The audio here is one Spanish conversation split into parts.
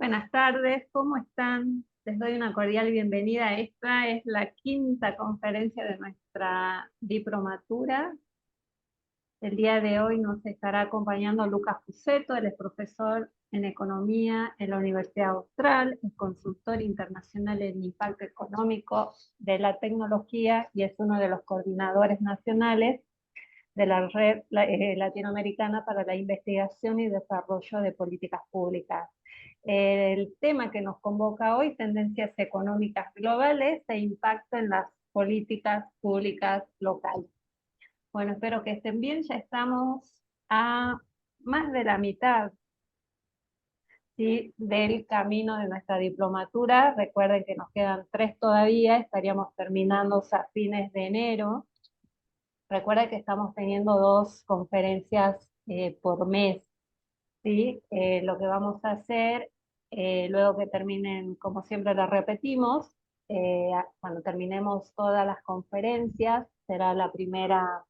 buenas tardes, ¿cómo están? Les doy una cordial bienvenida. Esta es la quinta conferencia de nuestra diplomatura. El día de hoy nos estará acompañando Lucas Fuseto. Él es profesor en Economía en la Universidad Austral, es consultor internacional en impacto económico de la tecnología y es uno de los coordinadores nacionales de la Red Latinoamericana para la Investigación y Desarrollo de Políticas Públicas. El tema que nos convoca hoy, tendencias económicas globales e impacto en las políticas públicas locales. Bueno, espero que estén bien, ya estamos a más de la mitad, ¿sí?, del camino de nuestra diplomatura. Recuerden que nos quedan 3 todavía, estaríamos terminando a fines de enero. Recuerda que estamos teniendo 2 conferencias por mes, ¿sí? Lo que vamos a hacer, luego que terminen, como siempre las repetimos, cuando terminemos todas las conferencias, será la primera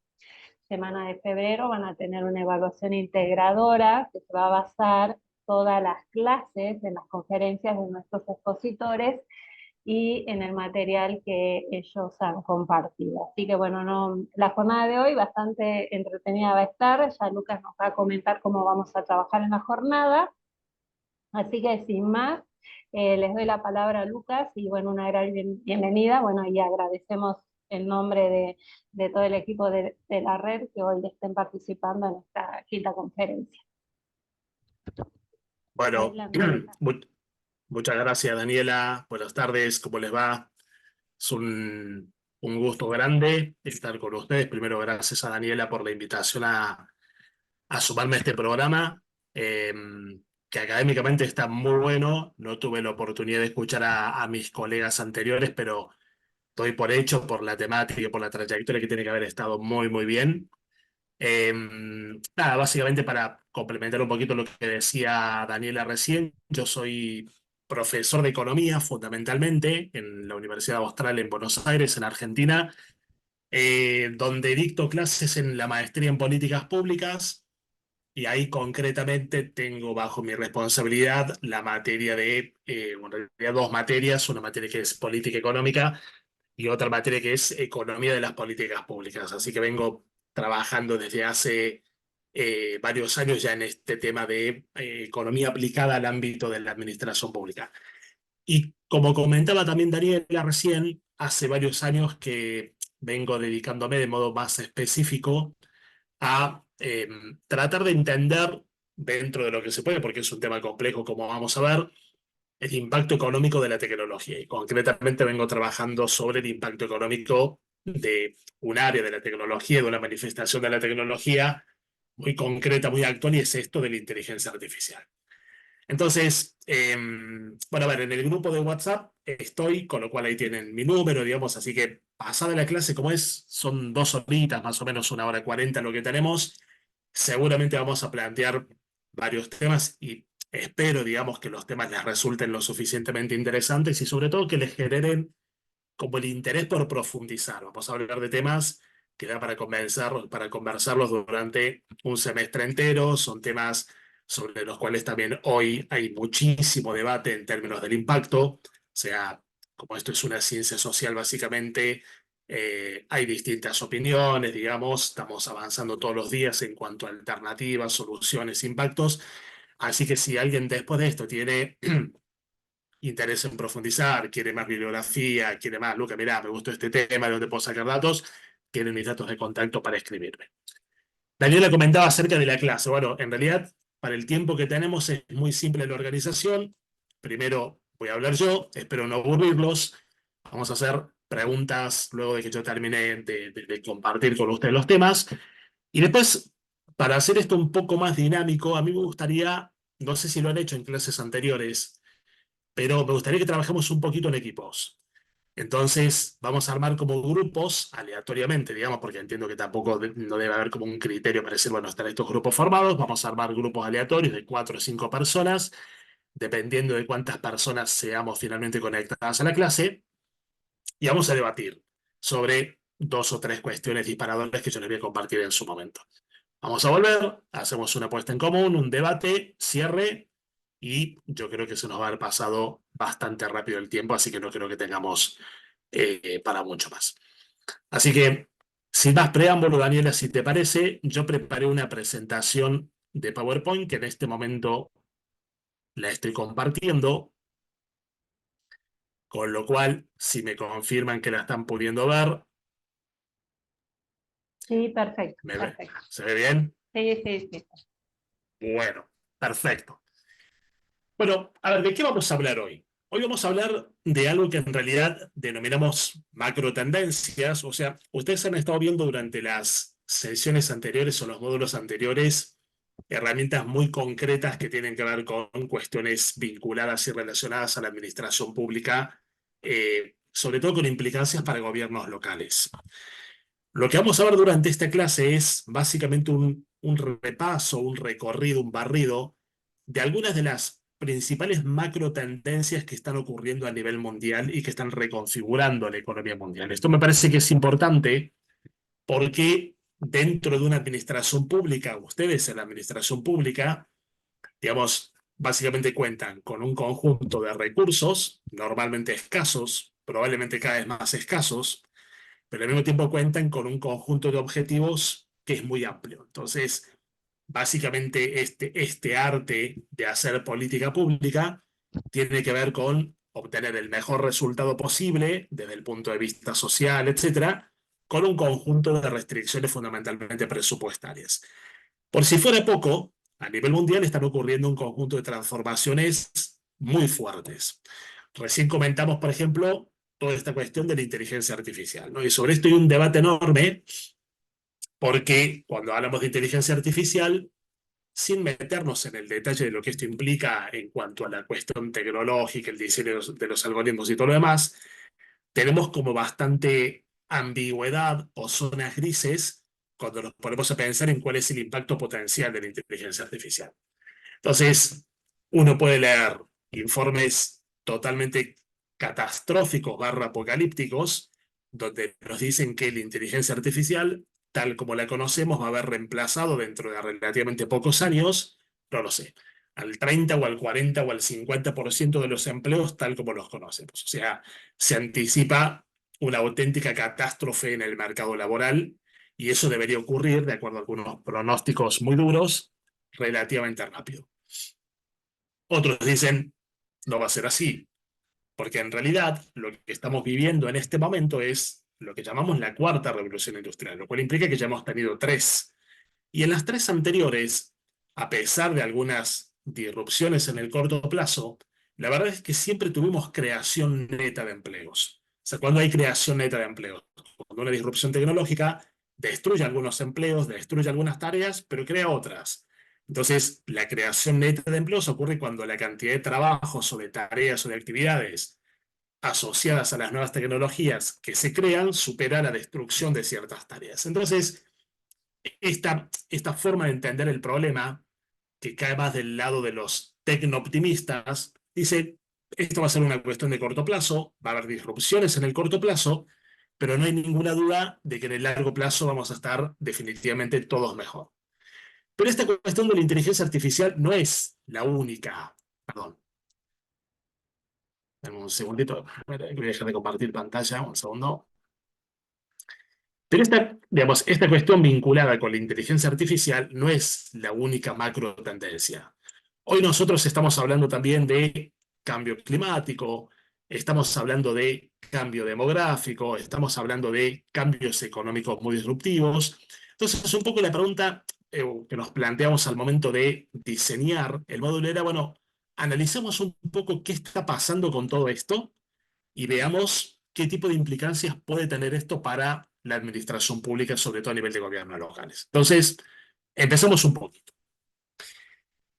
semana de febrero, van a tener una evaluación integradora que se va a basar todas las clases en las conferencias de nuestros expositores y en el material que ellos han compartido. Así que bueno, la jornada de hoy bastante entretenida va a estar, ya Lucas nos va a comentar cómo vamos a trabajar en la jornada, así que sin más, les doy la palabra a Lucas y bueno, una gran bienvenida, bueno, y agradecemos en nombre de todo el equipo de la red que hoy estén participando en esta quinta conferencia. Bueno, Adelante. muchas gracias, Daniela. Buenas tardes, ¿cómo les va? Es un gusto grande estar con ustedes. Primero, gracias a Daniela por la invitación a sumarme a este programa, que académicamente está muy bueno. No tuve la oportunidad de escuchar a mis colegas anteriores, pero doy por hecho, por la temática y por la trayectoria, que tiene que haber estado muy, muy bien. Nada, básicamente para complementar un poquito lo que decía Daniela recién, yo soy profesor de economía fundamentalmente en la Universidad Austral en Buenos Aires, en Argentina, donde dicto clases en la maestría en políticas públicas y ahí concretamente tengo bajo mi responsabilidad la materia en realidad 2 materias, una materia que es política económica y otra materia que es economía de las políticas públicas. Así que vengo trabajando desde hace varios años ya en este tema de economía aplicada al ámbito de la administración pública. Y como comentaba también Daniela recién, hace varios años que vengo dedicándome de modo más específico a tratar de entender dentro de lo que se puede, porque es un tema complejo como vamos a ver, el impacto económico de la tecnología. Y concretamente vengo trabajando sobre el impacto económico de un área de la tecnología, de una manifestación de la tecnología muy concreta, muy actual, y es esto de la inteligencia artificial. Entonces, bueno, a ver, en el grupo de WhatsApp estoy, con lo cual ahí tienen mi número, digamos, así que pasada la clase, como son 2 horitas, más o menos 1 hora 40 lo que tenemos, seguramente vamos a plantear varios temas y espero, digamos, que los temas les resulten lo suficientemente interesantes y sobre todo que les generen como el interés por profundizar. Vamos a hablar de temas que da para conversarlos durante un semestre entero, son temas sobre los cuales también hoy hay muchísimo debate en términos del impacto, o sea, como esto es una ciencia social básicamente, hay distintas opiniones, digamos, estamos avanzando todos los días en cuanto a alternativas, soluciones, impactos, así que si alguien después de esto tiene interés en profundizar, quiere más bibliografía, quiere más, Luca, mirá, me gustó este tema, de dónde puedo sacar datos, tienen mis datos de contacto para escribirme. Daniela comentaba acerca de la clase. Bueno, en realidad, para el tiempo que tenemos es muy simple la organización. Primero voy a hablar yo, espero no aburrirlos. Vamos a hacer preguntas luego de que yo termine de compartir con ustedes los temas. Y después, para hacer esto un poco más dinámico, a mí me gustaría, no sé si lo han hecho en clases anteriores, pero me gustaría que trabajemos un poquito en equipos. Entonces, vamos a armar como grupos aleatoriamente, digamos, porque entiendo que tampoco no debe haber como un criterio para decir, bueno, están estos grupos formados, vamos a armar grupos aleatorios de 4 o 5 personas, dependiendo de cuántas personas seamos finalmente conectadas a la clase, y vamos a debatir sobre 2 o 3 cuestiones disparadoras que yo les voy a compartir en su momento. Vamos a volver, hacemos una puesta en común, un debate, cierre, y yo creo que se nos va a haber pasado bastante rápido el tiempo, así que no creo que tengamos para mucho más. Así que, sin más preámbulo, Daniela, si te parece, yo preparé una presentación de PowerPoint que en este momento la estoy compartiendo, con lo cual, si me confirman que la están pudiendo ver, Sí, perfecto, ¿me ve? perfecto. ¿Se ve bien? Sí, sí, sí. Bueno, perfecto. Bueno, a ver, ¿de qué vamos a hablar hoy? Hoy vamos a hablar de algo que en realidad denominamos macro tendencias, o sea, ustedes han estado viendo durante las sesiones anteriores o los módulos anteriores herramientas muy concretas que tienen que ver con cuestiones vinculadas y relacionadas a la administración pública, sobre todo con implicancias para gobiernos locales. Lo que vamos a ver durante esta clase es básicamente un repaso, un recorrido, un barrido de algunas de las principales macro tendencias que están ocurriendo a nivel mundial y que están reconfigurando la economía mundial. Esto me parece que es importante porque dentro de una administración pública, ustedes en la administración pública, digamos, básicamente cuentan con un conjunto de recursos, normalmente escasos, probablemente cada vez más escasos, pero al mismo tiempo cuentan con un conjunto de objetivos que es muy amplio. Entonces, básicamente este arte de hacer política pública tiene que ver con obtener el mejor resultado posible desde el punto de vista social, etcétera, con un conjunto de restricciones fundamentalmente presupuestarias. Por si fuera poco, a nivel mundial están ocurriendo un conjunto de transformaciones muy fuertes. Recién comentamos, por ejemplo, toda esta cuestión de la inteligencia artificial, ¿no? Y sobre esto hay un debate enorme porque cuando hablamos de inteligencia artificial, sin meternos en el detalle de lo que esto implica en cuanto a la cuestión tecnológica, el diseño de los algoritmos y todo lo demás, tenemos como bastante ambigüedad o zonas grises cuando nos ponemos a pensar en cuál es el impacto potencial de la inteligencia artificial. Entonces, uno puede leer informes totalmente catastróficos barra apocalípticos, donde nos dicen que la inteligencia artificial, tal como la conocemos, va a haber reemplazado dentro de relativamente pocos años, no lo sé, al 30 o al 40 o al 50% de los empleos tal como los conocemos. O sea, se anticipa una auténtica catástrofe en el mercado laboral y eso debería ocurrir, de acuerdo a algunos pronósticos muy duros, relativamente rápido. Otros dicen, no va a ser así, porque en realidad lo que estamos viviendo en este momento es lo que llamamos la cuarta revolución industrial, lo cual implica que ya hemos tenido tres. Y en las tres anteriores, a pesar de algunas disrupciones en el corto plazo, la verdad es que siempre tuvimos creación neta de empleos. O sea, cuando hay creación neta de empleos, cuando una disrupción tecnológica destruye algunos empleos, destruye algunas tareas, pero crea otras. Entonces, la creación neta de empleos ocurre cuando la cantidad de trabajos o de tareas o de actividades asociadas a las nuevas tecnologías que se crean supera la destrucción de ciertas tareas. Entonces, esta forma de entender el problema, que cae más del lado de los tecno-optimistas, dice, esto va a ser una cuestión de corto plazo, va a haber disrupciones en el corto plazo, pero no hay ninguna duda de que en el largo plazo vamos a estar definitivamente todos mejor. Pero esta cuestión de la inteligencia artificial no es la única. Perdón, dame un segundito, voy a dejar de compartir pantalla, un segundo. Pero digamos, esta cuestión vinculada con la inteligencia artificial no es la única macro tendencia. Hoy nosotros estamos hablando también de cambio climático, estamos hablando de cambio demográfico, estamos hablando de cambios económicos muy disruptivos. Entonces, un poco la pregunta que nos planteamos al momento de diseñar el módulo era, bueno, analicemos un poco qué está pasando con todo esto y veamos qué tipo de implicancias puede tener esto para la administración pública, sobre todo a nivel de gobiernos locales. Entonces, empecemos un poquito.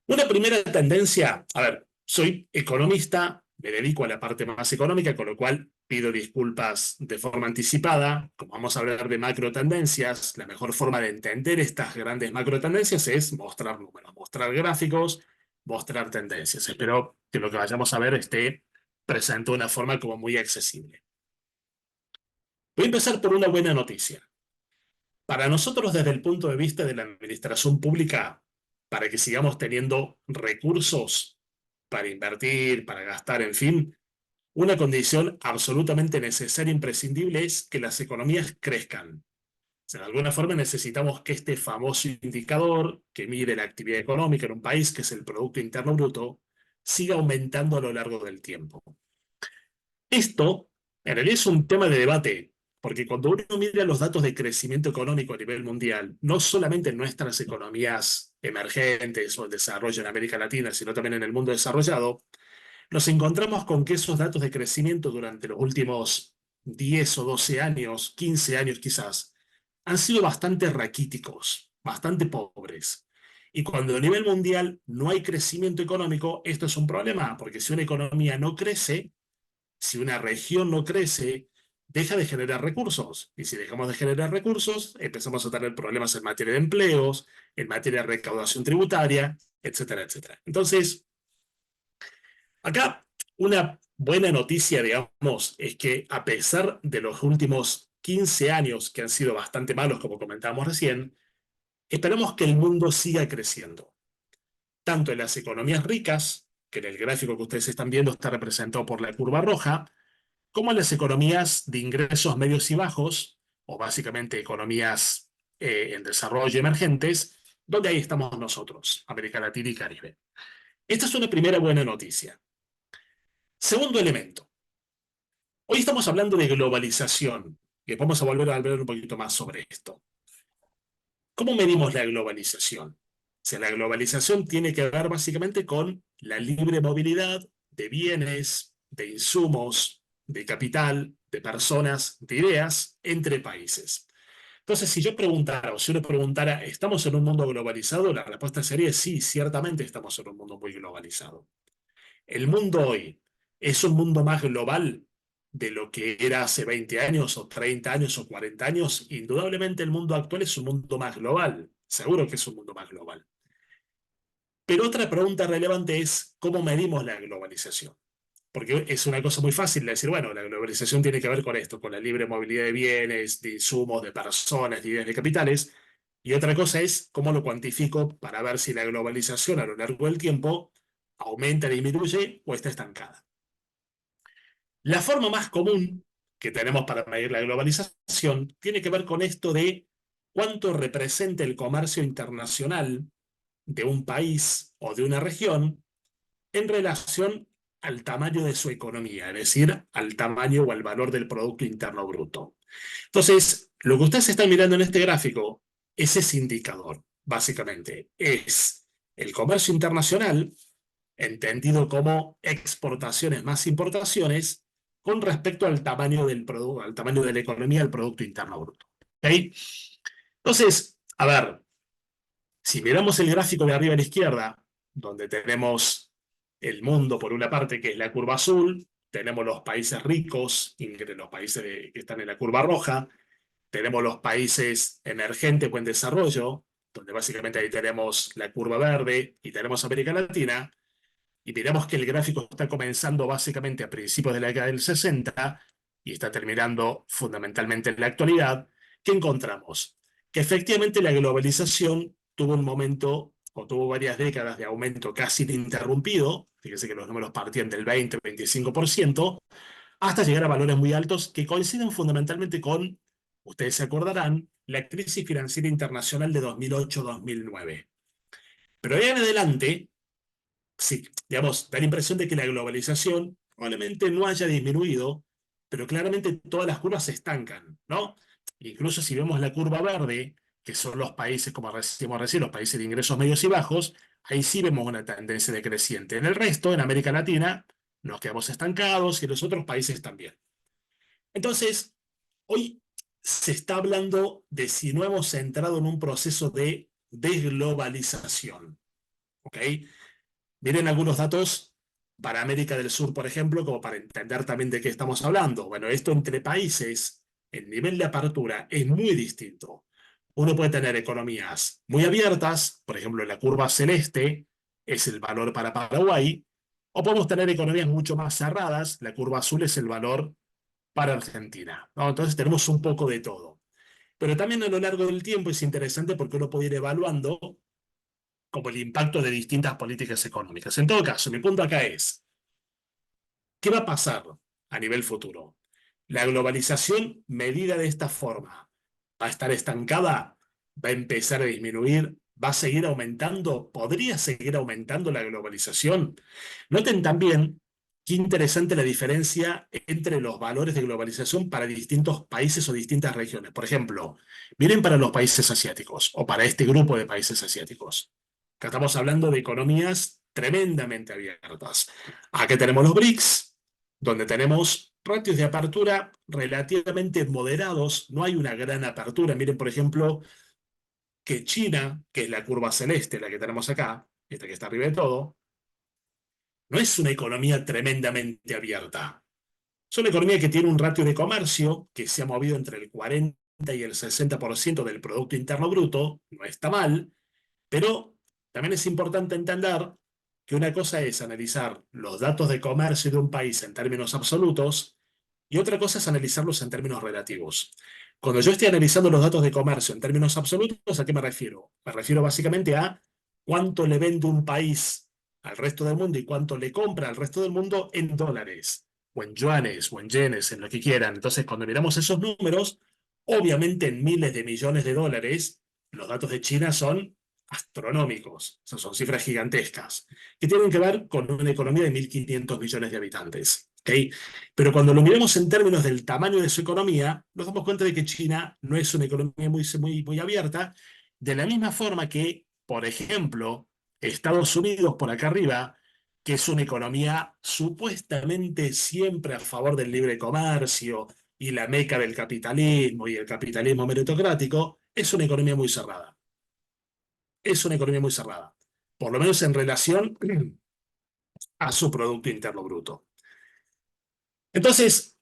Una primera tendencia, a ver, soy economista, me dedico a la parte más económica, con lo cual pido disculpas de forma anticipada. Como vamos a hablar de macro tendencias, la mejor forma de entender estas grandes macro tendencias es mostrar números, mostrar gráficos, mostrar tendencias. Espero que lo que vayamos a ver esté presente de una forma como muy accesible. Voy a empezar por una buena noticia. Para nosotros, desde el punto de vista de la administración pública, para que sigamos teniendo recursos, para invertir, para gastar, en fin, una condición absolutamente necesaria e imprescindible es que las economías crezcan. O sea, de alguna forma necesitamos que este famoso indicador que mide la actividad económica en un país, que es el Producto Interno Bruto, siga aumentando a lo largo del tiempo. Esto, en realidad, es un tema de debate, porque cuando uno mira los datos de crecimiento económico a nivel mundial, no solamente en nuestras economías emergentes o el desarrollo en América Latina, sino también en el mundo desarrollado, nos encontramos con que esos datos de crecimiento durante los últimos 10 o 12 años, 15 años quizás, han sido bastante raquíticos, bastante pobres. Y cuando a nivel mundial no hay crecimiento económico, esto es un problema, porque si una economía no crece, si una región no crece, deja de generar recursos. Y si dejamos de generar recursos, empezamos a tener problemas en materia de empleos, en materia de recaudación tributaria, etcétera, etcétera. Entonces, acá una buena noticia, digamos, es que a pesar de los últimos 15 años que han sido bastante malos, como comentábamos recién, esperamos que el mundo siga creciendo, tanto en las economías ricas, que en el gráfico que ustedes están viendo está representado por la curva roja, como en las economías de ingresos medios y bajos, o básicamente economías en desarrollo emergentes, donde ahí estamos nosotros, América Latina y Caribe. Esta es una primera buena noticia. Segundo elemento. Hoy estamos hablando de globalización, y vamos a volver a hablar un poquito más sobre esto. ¿Cómo medimos la globalización? O sea, la globalización tiene que ver básicamente con la libre movilidad de bienes, de insumos, de capital, de personas, de ideas entre países. Entonces, si yo preguntara, o si uno preguntara, ¿estamos en un mundo globalizado? La respuesta sería sí, ciertamente estamos en un mundo muy globalizado. El mundo hoy es un mundo más global de lo que era hace 20 años o 30 años o 40 años. Indudablemente el mundo actual es un mundo más global. Seguro que es un mundo más global. Pero otra pregunta relevante es cómo medimos la globalización. Porque es una cosa muy fácil de decir, bueno, la globalización tiene que ver con esto, con la libre movilidad de bienes, de insumos, de personas, de ideas, de capitales. Y otra cosa es cómo lo cuantifico para ver si la globalización a lo largo del tiempo aumenta, disminuye o está estancada. La forma más común que tenemos para medir la globalización tiene que ver con esto de cuánto representa el comercio internacional de un país o de una región en relación al tamaño de su economía, es decir, al tamaño o al valor del Producto Interno Bruto. Entonces, lo que ustedes están mirando en este gráfico es ese indicador, básicamente. Es el comercio internacional, entendido como exportaciones más importaciones, con respecto al tamaño del producto, al tamaño de la economía, del Producto Interno Bruto. ¿Okay? Entonces, a ver, si miramos el gráfico de arriba a la izquierda, donde tenemos el mundo por una parte, que es la curva azul, tenemos los países ricos, los países que están en la curva roja, tenemos los países emergentes o en desarrollo, donde básicamente ahí tenemos la curva verde y tenemos América Latina, y miramos que el gráfico está comenzando básicamente a principios de la década del 60 y está terminando fundamentalmente en la actualidad, ¿qué encontramos? Que efectivamente la globalización tuvo un momento o tuvo varias décadas de aumento casi ininterrumpido, fíjense que los números partían del 20-25%, hasta llegar a valores muy altos que coinciden fundamentalmente con, ustedes se acordarán, la crisis financiera internacional de 2008-2009. Pero de ahí en adelante, sí, digamos, da la impresión de que la globalización probablemente no haya disminuido, pero claramente todas las curvas se estancan, ¿no? Incluso si vemos la curva verde, que son los países, como decíamos recién, los países de ingresos medios y bajos, ahí sí vemos una tendencia decreciente. En el resto, en América Latina, nos quedamos estancados y en los otros países también. Entonces, hoy se está hablando de si no hemos entrado en un proceso de desglobalización, ¿ok? Miren algunos datos para América del Sur, por ejemplo, como para entender también de qué estamos hablando. Bueno, esto entre países, el nivel de apertura es muy distinto. Uno puede tener economías muy abiertas, por ejemplo, la curva celeste es el valor para Paraguay, o podemos tener economías mucho más cerradas, la curva azul es el valor para Argentina, ¿no? Entonces tenemos un poco de todo. Pero también a lo largo del tiempo es interesante porque uno puede ir evaluando como el impacto de distintas políticas económicas. En todo caso, mi punto acá es, ¿qué va a pasar a nivel futuro? La globalización medida de esta forma va a estar estancada, va a empezar a disminuir, va a seguir aumentando, podría seguir aumentando la globalización. Noten también qué interesante la diferencia entre los valores de globalización para distintos países o distintas regiones. Por ejemplo, miren para los países asiáticos o para este grupo de países asiáticos. Acá estamos hablando de economías tremendamente abiertas. Aquí tenemos los BRICS, donde tenemos ratios de apertura relativamente moderados, no hay una gran apertura. Miren, por ejemplo, que China, que es la curva celeste, la que tenemos acá, esta que está arriba de todo, no es una economía tremendamente abierta. Es una economía que tiene un ratio de comercio que se ha movido entre el 40 y el 60% del Producto Interno Bruto, no está mal, pero también es importante entender que una cosa es analizar los datos de comercio de un país en términos absolutos y otra cosa es analizarlos en términos relativos. Cuando yo estoy analizando los datos de comercio en términos absolutos, ¿a qué me refiero? Me refiero básicamente a cuánto le vende un país al resto del mundo y cuánto le compra al resto del mundo en dólares, o en yuanes, o en yenes, en lo que quieran. Entonces, cuando miramos esos números, obviamente en miles de millones de dólares, los datos de China son astronómicos, o sea, son cifras gigantescas, que tienen que ver con una economía de 1.500 millones de habitantes. ¿Okay? Pero cuando lo miremos en términos del tamaño de su economía, nos damos cuenta de que China no es una economía muy abierta, de la misma forma que, por ejemplo, Estados Unidos por acá arriba, que es una economía supuestamente siempre a favor del libre comercio y la meca del capitalismo y el capitalismo meritocrático, es una economía muy cerrada. Es una economía muy cerrada, por lo menos en relación a su Producto Interno Bruto. Entonces,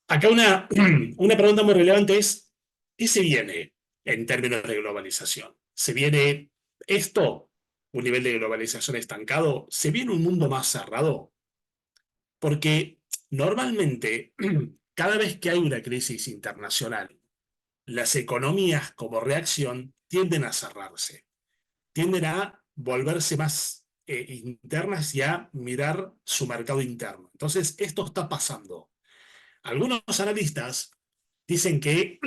acá una pregunta muy relevante es, ¿qué se viene en términos de globalización? ¿Se viene esto, un nivel de globalización estancado? ¿Se viene un mundo más cerrado? Porque normalmente, cada vez que hay una crisis internacional, las economías como reacción tienden a cerrarse, tienden a volverse más internas y a mirar su mercado interno. Entonces, esto está pasando. Algunos analistas dicen que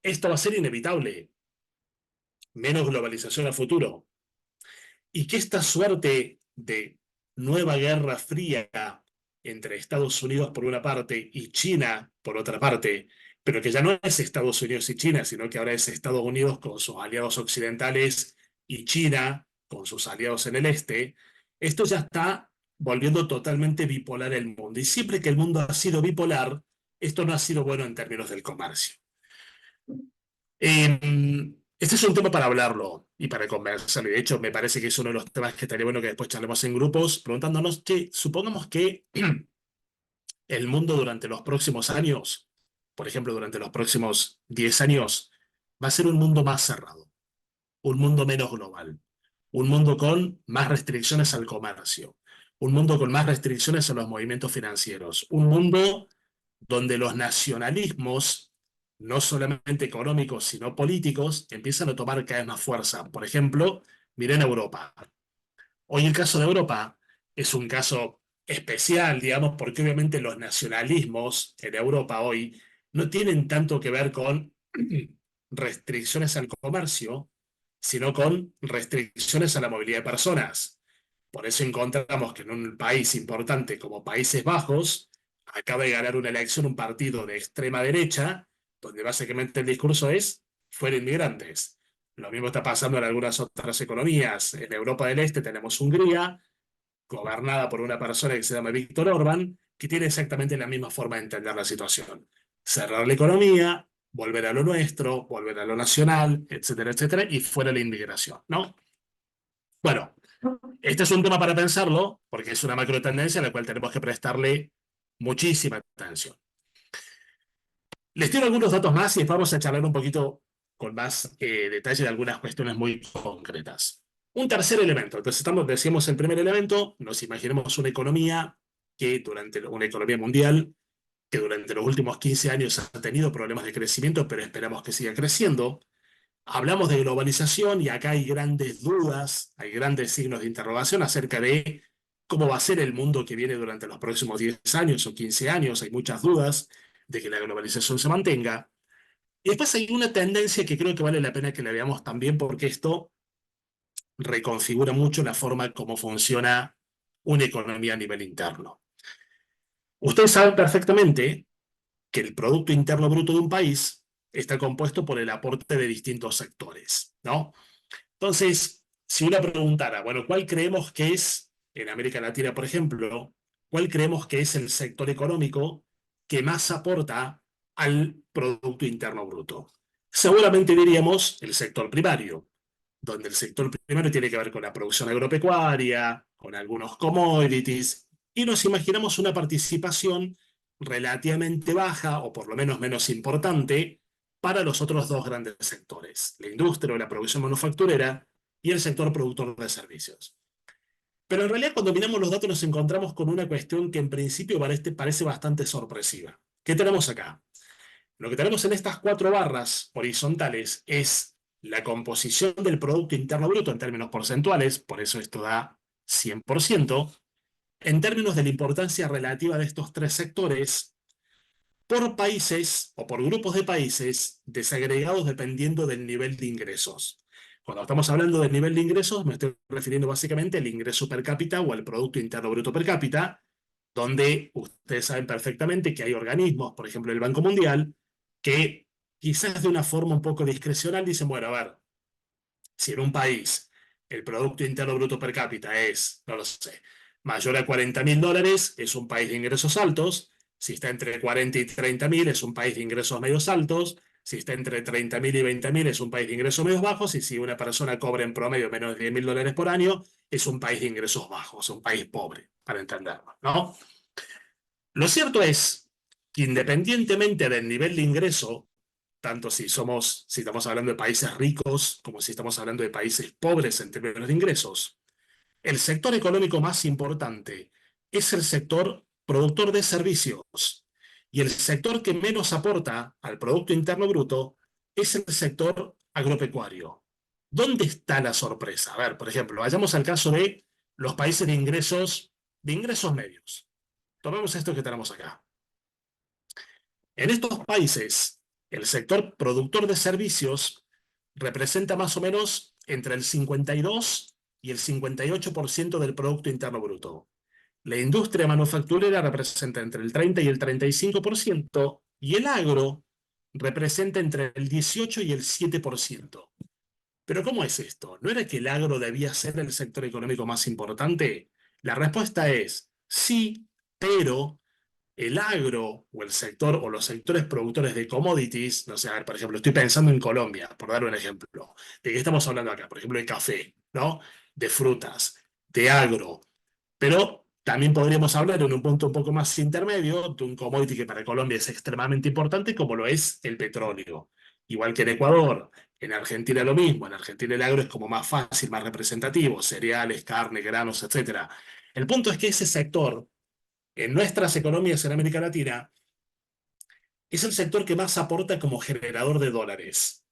esto va a ser inevitable, menos globalización a futuro, y que esta suerte de nueva guerra fría entre Estados Unidos por una parte y China por otra parte, pero que ya no es Estados Unidos y China, sino que ahora es Estados Unidos con sus aliados occidentales y China con sus aliados en el este, esto ya está volviendo totalmente bipolar el mundo. Y siempre que el mundo ha sido bipolar, esto no ha sido bueno en términos del comercio. Este es un tema para hablarlo y para conversar. Y de hecho, me parece que es uno de los temas que estaría bueno que después charlemos en grupos, preguntándonos que supongamos que el mundo durante los próximos años, por ejemplo, durante los próximos 10 años, va a ser un mundo más cerrado, un mundo menos global, un mundo con más restricciones al comercio, un mundo con más restricciones a los movimientos financieros, un mundo donde los nacionalismos, no solamente económicos, sino políticos, empiezan a tomar cada vez más fuerza. Por ejemplo, miren Europa. Hoy el caso de Europa es un caso especial, digamos, porque obviamente los nacionalismos en Europa hoy no tienen tanto que ver con restricciones al comercio, sino con restricciones a la movilidad de personas. Por eso encontramos que en un país importante como Países Bajos acaba de ganar una elección un partido de extrema derecha, donde básicamente el discurso es fuera inmigrantes. Lo mismo está pasando en algunas otras economías. En Europa del Este tenemos Hungría, gobernada por una persona que se llama Víctor Orbán, que tiene exactamente la misma forma de entender la situación. Cerrar la economía, volver a lo nuestro, volver a lo nacional, etcétera, etcétera, y fuera la inmigración, ¿no? Bueno, este es un tema para pensarlo, porque es una macro tendencia a la cual tenemos que prestarle muchísima atención. Les tiro algunos datos más y después vamos a charlar un poquito con más detalle de algunas cuestiones muy concretas. Un tercer elemento. Entonces, decíamos el primer elemento, nos imaginemos una economía una economía mundial, que durante los últimos 15 años ha tenido problemas de crecimiento, pero esperamos que siga creciendo. Hablamos de globalización y acá hay grandes dudas, hay grandes signos de interrogación acerca de cómo va a ser el mundo que viene durante los próximos 10 años o 15 años. Hay muchas dudas de que la globalización se mantenga. Y después hay una tendencia que creo que vale la pena que la veamos también porque esto reconfigura mucho la forma como funciona una economía a nivel interno. Ustedes saben perfectamente que el Producto Interno Bruto de un país está compuesto por el aporte de distintos sectores, ¿no? Entonces, si uno preguntara, bueno, ¿cuál creemos que es, en América Latina, por ejemplo, cuál creemos que es el sector económico que más aporta al Producto Interno Bruto? Seguramente diríamos el sector primario, donde el sector primario tiene que ver con la producción agropecuaria, con algunos commodities, y nos imaginamos una participación relativamente baja, o por lo menos menos importante, para los otros dos grandes sectores, la industria o la producción manufacturera y el sector productor de servicios. Pero en realidad cuando miramos los datos nos encontramos con una cuestión que en principio parece bastante sorpresiva. ¿Qué tenemos acá? Lo que tenemos en estas cuatro barras horizontales es la composición del Producto Interno Bruto en términos porcentuales, por eso esto da 100%, en términos de la importancia relativa de estos tres sectores, por países o por grupos de países desagregados dependiendo del nivel de ingresos. Cuando estamos hablando del nivel de ingresos, me estoy refiriendo básicamente al ingreso per cápita o al Producto Interno Bruto per cápita, donde ustedes saben perfectamente que hay organismos, por ejemplo el Banco Mundial, que quizás de una forma un poco discrecional dicen, bueno, a ver, si en un país el Producto Interno Bruto per cápita es, no lo sé, mayor a $40.000, es un país de ingresos altos. Si está entre 40 y 30.000, es un país de ingresos medios altos. Si está entre 30.000 y 20.000, es un país de ingresos medios bajos. Y si una persona cobra en promedio menos de $10.000 por año, es un país de ingresos bajos, un país pobre, para entenderlo, ¿no? Lo cierto es que independientemente del nivel de ingreso, tanto si estamos hablando de países ricos como si estamos hablando de países pobres en términos de ingresos, el sector económico más importante es el sector productor de servicios y el sector que menos aporta al Producto Interno Bruto es el sector agropecuario. ¿Dónde está la sorpresa? A ver, por ejemplo, vayamos al caso de los países de ingresos medios. Tomemos esto que tenemos acá. En estos países, el sector productor de servicios representa más o menos entre el 52 y el 58% del Producto Interno Bruto. La industria manufacturera representa entre el 30 y el 35% y el agro representa entre el 18 y el 7%. Pero ¿cómo es esto? ¿No era que el agro debía ser el sector económico más importante? La respuesta es sí, pero el agro o el sector o los sectores productores de commodities, no sé, a ver, por ejemplo, estoy pensando en Colombia, por dar un ejemplo. ¿De qué estamos hablando acá? Por ejemplo, de café, ¿no? De frutas, de agro. Pero también podríamos hablar en un punto un poco más intermedio de un commodity que para Colombia es extremadamente importante, como lo es el petróleo. Igual que en Ecuador, en Argentina lo mismo. En Argentina el agro es como más fácil, más representativo, cereales, carne, granos, etcétera. El punto es que ese sector en nuestras economías en América Latina, es el sector que más aporta como generador de dólares.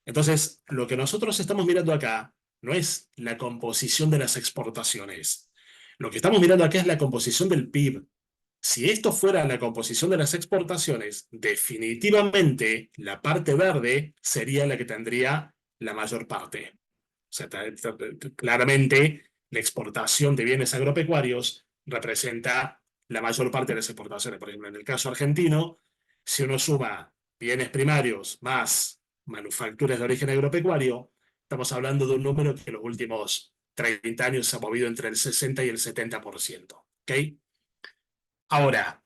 Entonces, lo que nosotros estamos mirando acá no es la composición de las exportaciones. Lo que estamos mirando acá es la composición del PIB. Si esto fuera la composición de las exportaciones, definitivamente la parte verde sería la que tendría la mayor parte. O sea, claramente la exportación de bienes agropecuarios representa la mayor parte de las exportaciones. Por ejemplo, en el caso argentino, si uno suma bienes primarios más manufacturas de origen agropecuario, estamos hablando de un número que en los últimos 30 años se ha movido entre el 60 y el 70%. ¿Ok? Ahora,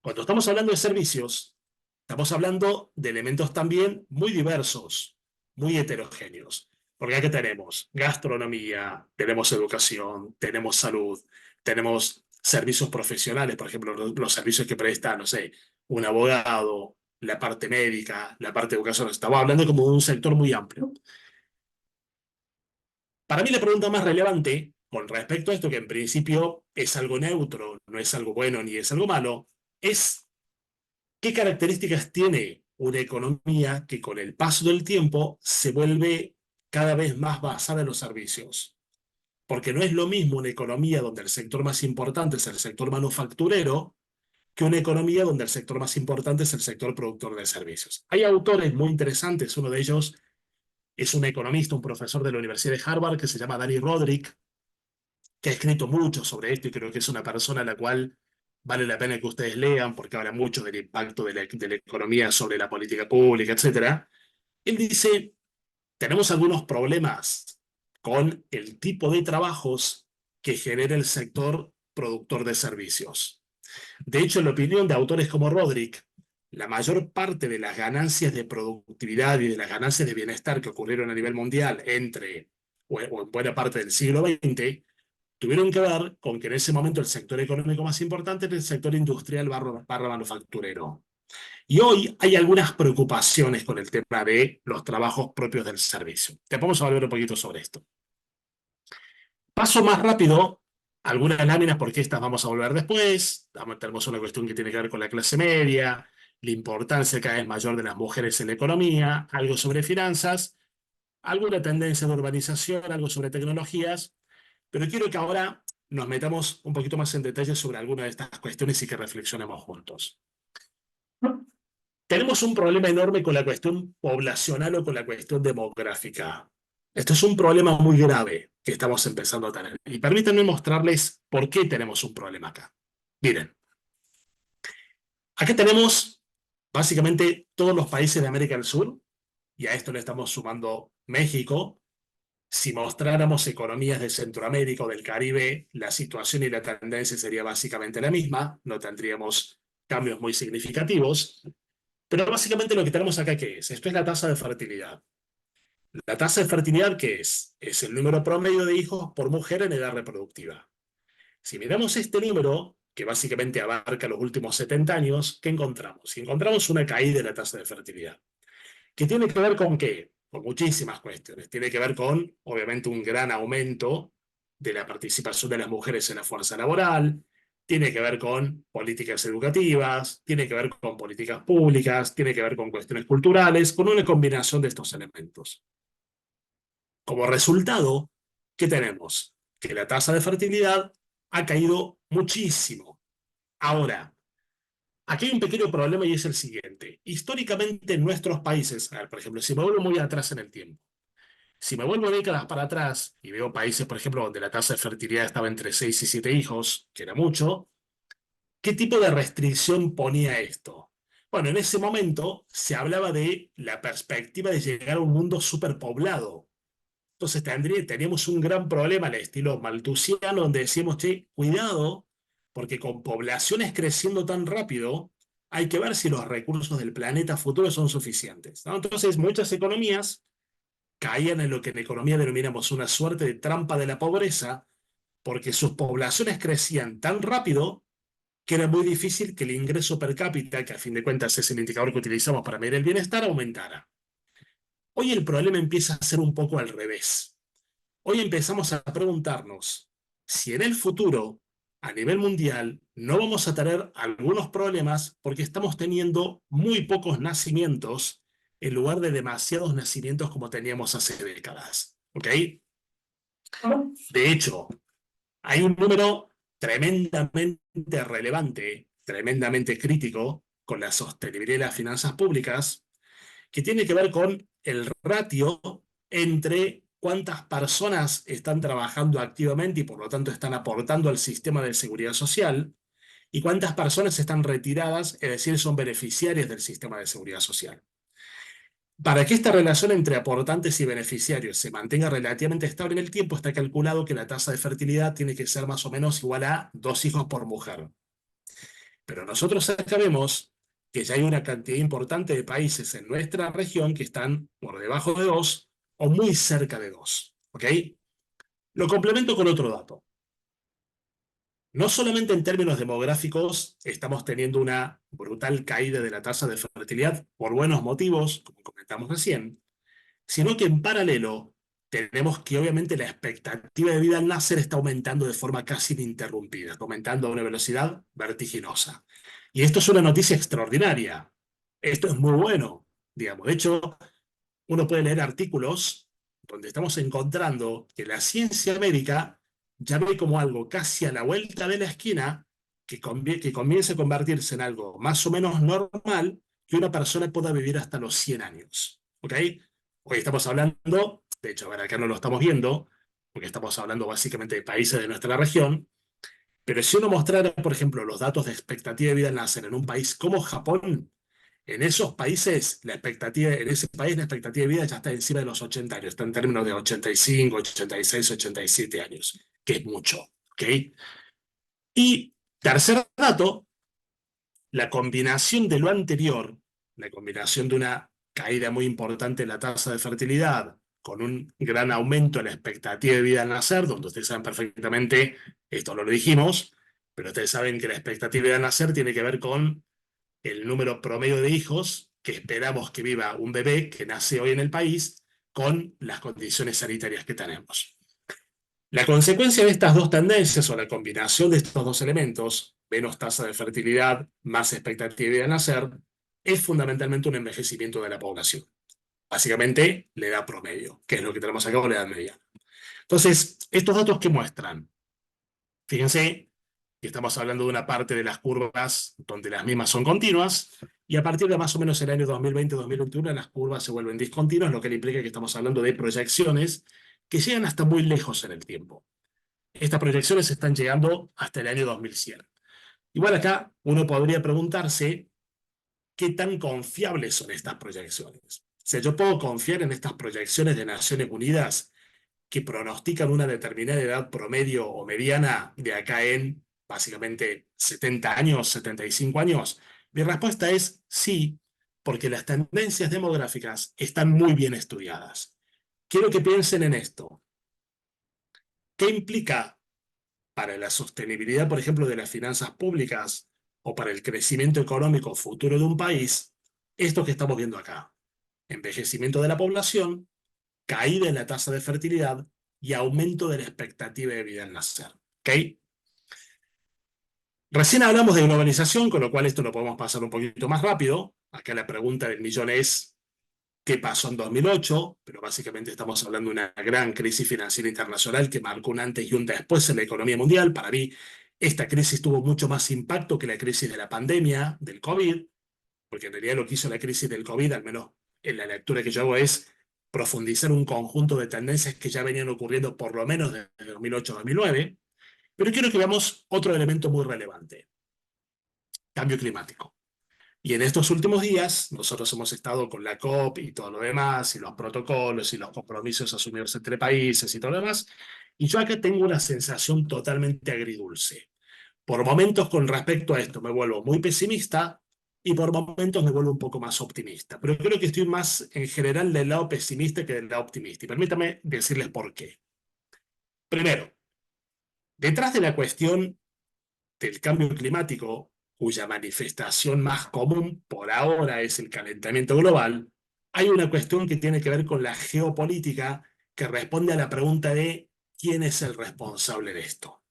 cuando estamos hablando de servicios, estamos hablando de elementos también muy diversos, muy heterogéneos. Porque aquí tenemos gastronomía, tenemos educación, tenemos salud, tenemos servicios profesionales, por ejemplo, los servicios que presta, no sé, un abogado, la parte médica, la parte de educación. Estamos hablando como de un sector muy amplio. Para mí la pregunta más relevante con respecto a esto, que en principio es algo neutro, no es algo bueno ni es algo malo, es ¿qué características tiene una economía que con el paso del tiempo se vuelve cada vez más basada en los servicios. Porque no es lo mismo una economía donde el sector más importante es el sector manufacturero que una economía donde el sector más importante es el sector productor de servicios. Hay autores muy interesantes, uno de ellos es un economista, un profesor de la Universidad de Harvard que se llama Danny Roderick, que ha escrito mucho sobre esto y creo que es una persona a la cual vale la pena que ustedes lean porque habla mucho del impacto de la economía sobre la política pública, etcétera. Él dice, tenemos algunos problemas con el tipo de trabajos que genera el sector productor de servicios. De hecho, en la opinión de autores como Roderick, la mayor parte de las ganancias de productividad y de las ganancias de bienestar que ocurrieron a nivel mundial o en buena parte del siglo XX tuvieron que ver con que en ese momento el sector económico más importante era el sector industrial barra manufacturero. Y hoy hay algunas preocupaciones con el tema de los trabajos propios del servicio. Te vamos a hablar un poquito sobre esto. Paso más rápido algunas láminas porque estas vamos a volver después. Tenemos una cuestión que tiene que ver con la clase media, la importancia cada vez mayor de las mujeres en la economía, algo sobre finanzas, alguna tendencia de urbanización, algo sobre tecnologías, pero quiero que ahora nos metamos un poquito más en detalle sobre algunas de estas cuestiones y que reflexionemos juntos. Tenemos un problema enorme con la cuestión poblacional o con la cuestión demográfica. Esto es un problema muy grave que estamos empezando a tener. Y permítanme mostrarles por qué tenemos un problema acá. Miren, acá tenemos básicamente todos los países de América del Sur, y a esto le estamos sumando México. Si mostráramos economías de Centroamérica o del Caribe, la situación y la tendencia sería básicamente la misma, no tendríamos cambios muy significativos. Pero básicamente lo que tenemos acá, ¿qué es? Esto es la tasa de fertilidad. La tasa de fertilidad, ¿qué es? Es el número promedio de hijos por mujer en edad reproductiva. Si miramos este número, que básicamente abarca los últimos 70 años, ¿qué encontramos? Y encontramos una caída de la tasa de fertilidad. ¿Que tiene que ver con qué? Con muchísimas cuestiones. Tiene que ver con, obviamente, un gran aumento de la participación de las mujeres en la fuerza laboral, tiene que ver con políticas educativas, tiene que ver con políticas públicas, tiene que ver con cuestiones culturales, con una combinación de estos elementos. Como resultado, ¿qué tenemos? Que la tasa de fertilidad ha caído muchísimo. Ahora, aquí hay un pequeño problema y es el siguiente. Históricamente en nuestros países, a ver, por ejemplo, si me vuelvo muy atrás en el tiempo, si me vuelvo décadas para atrás y veo países, por ejemplo, donde la tasa de fertilidad estaba entre 6 y 7 hijos, que era mucho, ¿qué tipo de restricción ponía esto? Bueno, en ese momento se hablaba de la perspectiva de llegar a un mundo superpoblado. Entonces teníamos un gran problema al estilo maltusiano, donde decíamos, che, cuidado, porque con poblaciones creciendo tan rápido, hay que ver si los recursos del planeta futuro son suficientes, ¿no? Entonces, muchas economías caían en lo que en economía denominamos una suerte de trampa de la pobreza, porque sus poblaciones crecían tan rápido que era muy difícil que el ingreso per cápita, que a fin de cuentas es el indicador que utilizamos para medir el bienestar, aumentara. Hoy el problema empieza a ser un poco al revés. Hoy empezamos a preguntarnos si en el futuro, a nivel mundial, no vamos a tener algunos problemas porque estamos teniendo muy pocos nacimientos en lugar de demasiados nacimientos como teníamos hace décadas. ¿Ok? De hecho, hay un número tremendamente relevante, tremendamente crítico con la sostenibilidad de las finanzas públicas, que tiene que ver con el ratio entre cuántas personas están trabajando activamente y por lo tanto están aportando al sistema de seguridad social y cuántas personas están retiradas, es decir, son beneficiarias del sistema de seguridad social. Para que esta relación entre aportantes y beneficiarios se mantenga relativamente estable en el tiempo, está calculado que la tasa de fertilidad tiene que ser más o menos igual a 2 hijos por mujer. Pero nosotros acá vemos que ya hay una cantidad importante de países en nuestra región que están por debajo de 2 o muy cerca de 2. ¿Ok? Lo complemento con otro dato. No solamente en términos demográficos estamos teniendo una brutal caída de la tasa de fertilidad por buenos motivos, como comentamos recién, sino que en paralelo tenemos que obviamente la expectativa de vida al nacer está aumentando de forma casi ininterrumpida, está aumentando a una velocidad vertiginosa. Y esto es una noticia extraordinaria, Esto es muy bueno, digamos. De hecho, uno puede leer artículos donde estamos encontrando que la ciencia médica ya ve como algo casi a la vuelta de la esquina que comience a convertirse en algo más o menos normal que una persona pueda vivir hasta los 100 años. ¿Ok? Hoy estamos hablando, de hecho, a ver, acá no lo estamos viendo, porque estamos hablando básicamente de países de nuestra región, pero si uno mostrara, por ejemplo, los datos de expectativa de vida al nacer en un país como Japón, en esos países, en ese país la expectativa de vida ya está encima de los 80 años, está en términos de 85, 86, 87 años, que es mucho, ¿ok? Y tercer dato, la combinación de lo anterior, la combinación de una caída muy importante en la tasa de fertilidad, con un gran aumento en la expectativa de vida al nacer, donde ustedes saben perfectamente, esto no lo dijimos, pero ustedes saben que la expectativa de vida al nacer tiene que ver con el número promedio de hijos que esperamos que viva un bebé que nace hoy en el país con las condiciones sanitarias que tenemos. La consecuencia de estas dos tendencias o la combinación de estos dos elementos, menos tasa de fertilidad, más expectativa de nacer, es fundamentalmente un envejecimiento de la población. Básicamente, la edad promedio, que es lo que tenemos acá, o la edad media. Entonces, estos datos que muestran, fíjense que estamos hablando de una parte de las curvas donde las mismas son continuas, y a partir de más o menos el año 2020-2021 las curvas se vuelven discontinuas, lo que implica que estamos hablando de proyecciones que llegan hasta muy lejos en el tiempo. Estas proyecciones están llegando hasta el año 2100. Igual acá uno podría preguntarse qué tan confiables son estas proyecciones. O sea, yo puedo confiar en estas proyecciones de Naciones Unidas que pronostican una determinada edad promedio o mediana de acá en básicamente 70 años, 75 años. Mi respuesta es sí, porque las tendencias demográficas están muy bien estudiadas. Quiero que piensen en esto. ¿Qué implica para la sostenibilidad, por ejemplo, de las finanzas públicas o para el crecimiento económico futuro de un país, esto que estamos viendo acá? Envejecimiento de la población, caída en la tasa de fertilidad y aumento de la expectativa de vida al nacer. ¿Ok? Recién hablamos de globalización, con lo cual esto lo podemos pasar un poquito más rápido. Acá la pregunta del millón es, ¿qué pasó en 2008? Pero básicamente estamos hablando de una gran crisis financiera internacional que marcó un antes y un después en la economía mundial. Para mí, esta crisis tuvo mucho más impacto que la crisis de la pandemia, del COVID, porque en realidad lo que hizo la crisis del COVID, al menos en la lectura que yo hago, es profundizar un conjunto de tendencias que ya venían ocurriendo por lo menos desde 2008-2009. Pero quiero que veamos otro elemento muy relevante, cambio climático. Y en estos últimos días, nosotros hemos estado con la COP y todo lo demás, y los protocolos y los compromisos asumidos entre países y todo lo demás, y yo acá tengo una sensación totalmente agridulce. Por momentos con respecto a esto me vuelvo muy pesimista y por momentos me vuelvo un poco más optimista. Pero creo que estoy más en general del lado pesimista que del lado optimista. Y permítame decirles por qué. Primero, detrás de la cuestión del cambio climático, cuya manifestación más común por ahora es el calentamiento global, hay una cuestión que tiene que ver con la geopolítica que responde a la pregunta de ¿quién es el responsable de esto?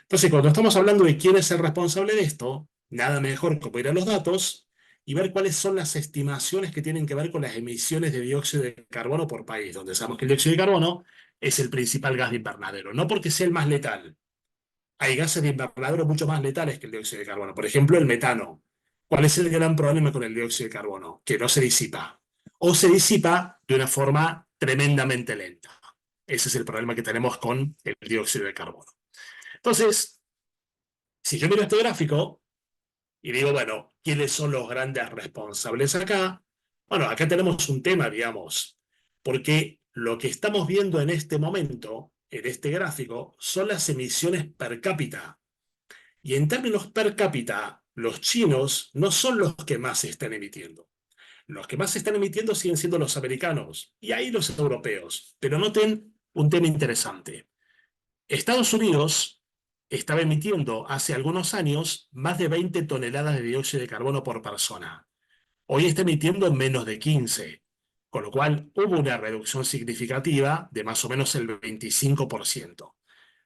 Entonces, cuando estamos hablando de quién es el responsable de esto, nada mejor que ir a los datos y ver cuáles son las estimaciones que tienen que ver con las emisiones de dióxido de carbono por país, donde sabemos que el dióxido de carbono es el principal gas de invernadero, no porque sea el más letal. Hay gases de invernadero mucho más letales que el dióxido de carbono. Por ejemplo, el metano. ¿Cuál es el gran problema con el dióxido de carbono? Que no se disipa. O se disipa de una forma tremendamente lenta. Ese es el problema que tenemos con el dióxido de carbono. Entonces, si yo miro este gráfico y digo, bueno, ¿quiénes son los grandes responsables acá? Bueno, acá tenemos un tema, digamos, porque lo que estamos viendo en este momento, en este gráfico, son las emisiones per cápita. Y en términos per cápita, los chinos no son los que más se están emitiendo. Los que más se están emitiendo siguen siendo los americanos y ahí los europeos. Pero noten un tema interesante. Estados Unidos estaba emitiendo hace algunos años más de 20 toneladas de dióxido de carbono por persona. Hoy está emitiendo menos de 15, con lo cual hubo una reducción significativa de más o menos el 25%. O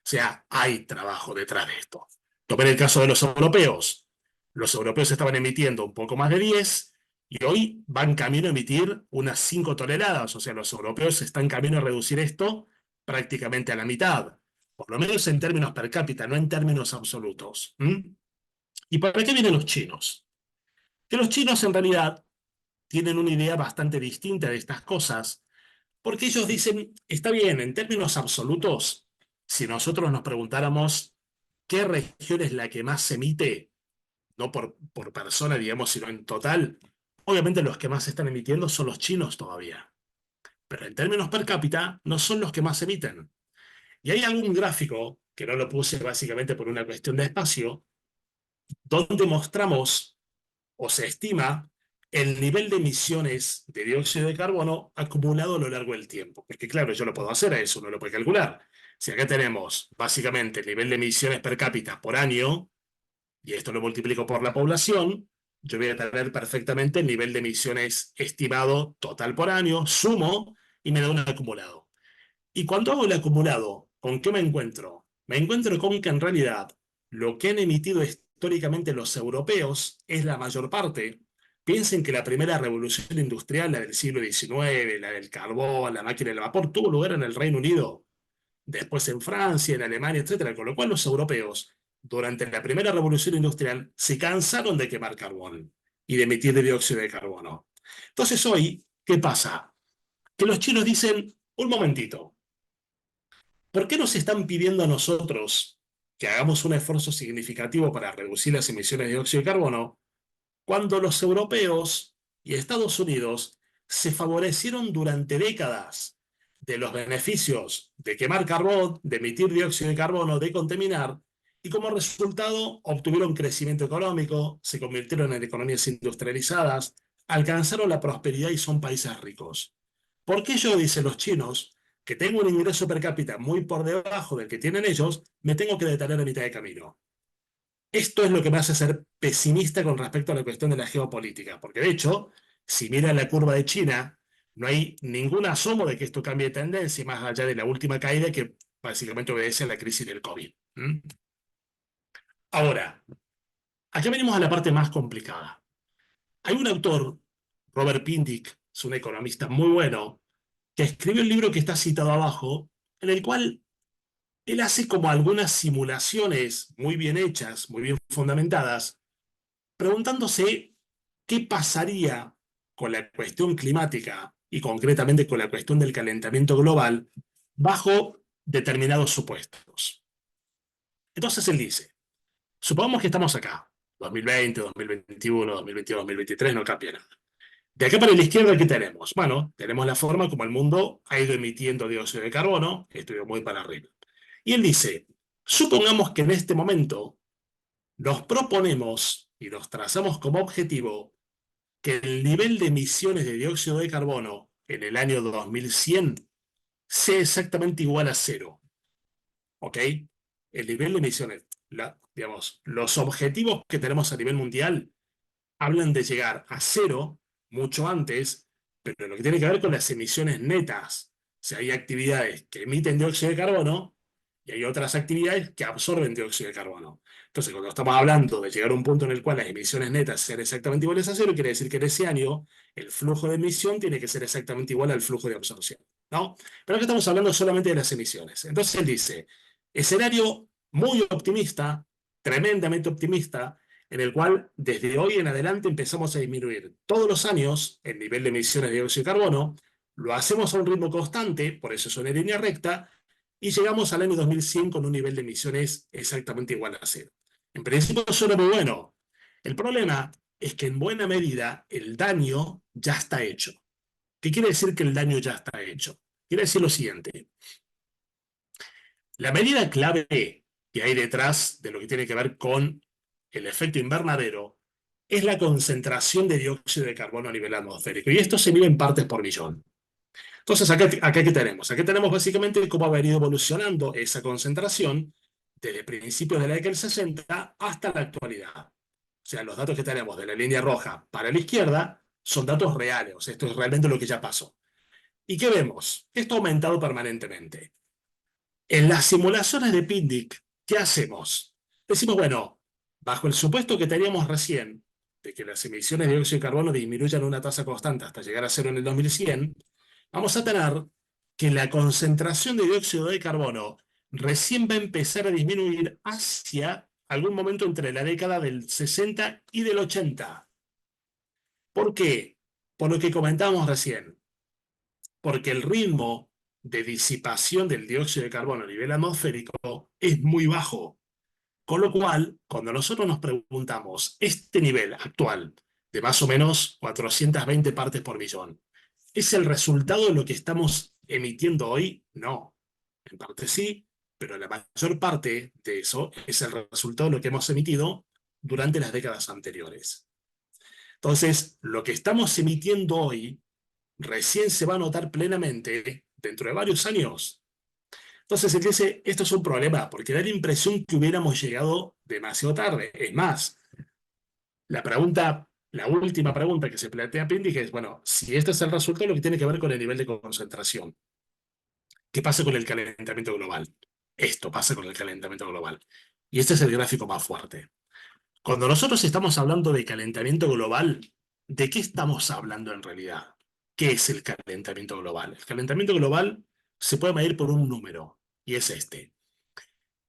sea, hay trabajo detrás de esto. Tomen el caso de los europeos. Los europeos estaban emitiendo un poco más de 10 Y hoy van camino a emitir unas 5 toneladas, o sea, los europeos están camino a reducir esto prácticamente a la mitad, por lo menos en términos per cápita, no en términos absolutos. ¿Y para qué vienen los chinos? Que los chinos en realidad tienen una idea bastante distinta de estas cosas, porque ellos dicen, está bien, en términos absolutos, si nosotros nos preguntáramos qué región es la que más se emite, no por persona, digamos, sino en total, obviamente los que más están emitiendo son los chinos todavía. Pero en términos per cápita, no son los que más emiten. Y hay algún gráfico, que no lo puse básicamente por una cuestión de espacio, donde mostramos o se estima el nivel de emisiones de dióxido de carbono acumulado a lo largo del tiempo. Porque claro, yo lo puedo hacer a eso, no lo puedo calcular. Si acá tenemos básicamente el nivel de emisiones per cápita por año, y esto lo multiplico por la población, yo voy a tener perfectamente el nivel de emisiones estimado total por año, sumo y me da un acumulado. Y cuando hago el acumulado, ¿con qué me encuentro? Me encuentro con que en realidad lo que han emitido históricamente los europeos es la mayor parte. Piensen que la primera revolución industrial, la del siglo XIX, la del carbón, la máquina del vapor, tuvo lugar en el Reino Unido, después en Francia, en Alemania, etcétera. Con lo cual los europeos, durante la primera revolución industrial, se cansaron de quemar carbón y de emitir dióxido de carbono. Entonces hoy, ¿qué pasa? Que los chinos dicen, un momentito, ¿por qué nos están pidiendo a nosotros que hagamos un esfuerzo significativo para reducir las emisiones de dióxido de carbono cuando los europeos y Estados Unidos se favorecieron durante décadas de los beneficios de quemar carbón, de emitir dióxido de carbono, de contaminar, y como resultado obtuvieron crecimiento económico, se convirtieron en economías industrializadas, alcanzaron la prosperidad y son países ricos? ¿Por qué yo, dicen los chinos, que tengo un ingreso per cápita muy por debajo del que tienen ellos, me tengo que detener a mitad de camino? Esto es lo que me hace ser pesimista con respecto a la cuestión de la geopolítica, porque de hecho, si miran la curva de China, no hay ningún asomo de que esto cambie de tendencia, más allá de la última caída que básicamente obedece a la crisis del COVID. Ahora, aquí venimos a la parte más complicada. Hay un autor, Robert Pindick, es un economista muy bueno, que escribió el libro que está citado abajo, en el cual él hace como algunas simulaciones muy bien hechas, muy bien fundamentadas, preguntándose qué pasaría con la cuestión climática y concretamente con la cuestión del calentamiento global bajo determinados supuestos. Entonces él dice, supongamos que estamos acá, 2020, 2021, 2022, 2023, no cambia nada. De acá para la izquierda, ¿qué tenemos? Bueno, tenemos la forma como el mundo ha ido emitiendo dióxido de carbono, esto iba muy para arriba. Y él dice, supongamos que en este momento nos proponemos y nos trazamos como objetivo que el nivel de emisiones de dióxido de carbono en el año 2100 sea exactamente igual a cero. ¿Ok? El nivel de emisiones, digamos, los objetivos que tenemos a nivel mundial hablan de llegar a cero mucho antes, pero lo que tiene que ver con las emisiones netas. O sea, hay actividades que emiten dióxido de carbono y hay otras actividades que absorben dióxido de carbono. Entonces, cuando estamos hablando de llegar a un punto en el cual las emisiones netas sean exactamente iguales a cero, quiere decir que en ese año el flujo de emisión tiene que ser exactamente igual al flujo de absorción, ¿no? Pero aquí estamos hablando solamente de las emisiones. Entonces él dice, escenario muy optimista, tremendamente optimista, en el cual desde hoy en adelante empezamos a disminuir todos los años el nivel de emisiones de dióxido de carbono, lo hacemos a un ritmo constante, por eso es una línea recta, y llegamos al año 2100 con un nivel de emisiones exactamente igual a cero. En principio suena muy bueno. El problema es que en buena medida el daño ya está hecho. ¿Qué quiere decir que el daño ya está hecho? Quiere decir lo siguiente. La medida clave que hay detrás de lo que tiene que ver con el efecto invernadero es la concentración de dióxido de carbono a nivel atmosférico. Y esto se mide en partes por millón. Entonces, acá ¿qué tenemos? Aquí tenemos básicamente cómo ha venido evolucionando esa concentración desde principios de la década del 60 hasta la actualidad. O sea, los datos que tenemos de la línea roja para la izquierda son datos reales. O sea, esto es realmente lo que ya pasó. ¿Y qué vemos? Esto ha aumentado permanentemente. En las simulaciones de Pindick, ¿qué hacemos? Decimos, bueno, bajo el supuesto que teníamos recién, de que las emisiones de dióxido de carbono disminuyan a una tasa constante hasta llegar a cero en el 2100, vamos a tener que la concentración de dióxido de carbono recién va a empezar a disminuir hacia algún momento entre la década del 60 y del 80. ¿Por qué? Por lo que comentábamos recién. Porque el ritmo de disipación del dióxido de carbono a nivel atmosférico es muy bajo. Con lo cual, cuando nosotros nos preguntamos, este nivel actual de más o menos 420 partes por millón, ¿es el resultado de lo que estamos emitiendo hoy? No. En parte sí, pero la mayor parte de eso es el resultado de lo que hemos emitido durante las décadas anteriores. Entonces, lo que estamos emitiendo hoy recién se va a notar plenamente dentro de varios años. Entonces, él dice, esto es un problema, porque da la impresión que hubiéramos llegado demasiado tarde. Es más, la última pregunta que se plantea Pindy es, bueno, si este es el resultado, lo que tiene que ver con el nivel de concentración. ¿Qué pasa con el calentamiento global? Esto pasa con el calentamiento global. Y este es el gráfico más fuerte. Cuando nosotros estamos hablando de calentamiento global, ¿de qué estamos hablando en realidad? ¿Qué es el calentamiento global? El calentamiento global se puede medir por un número, y es este.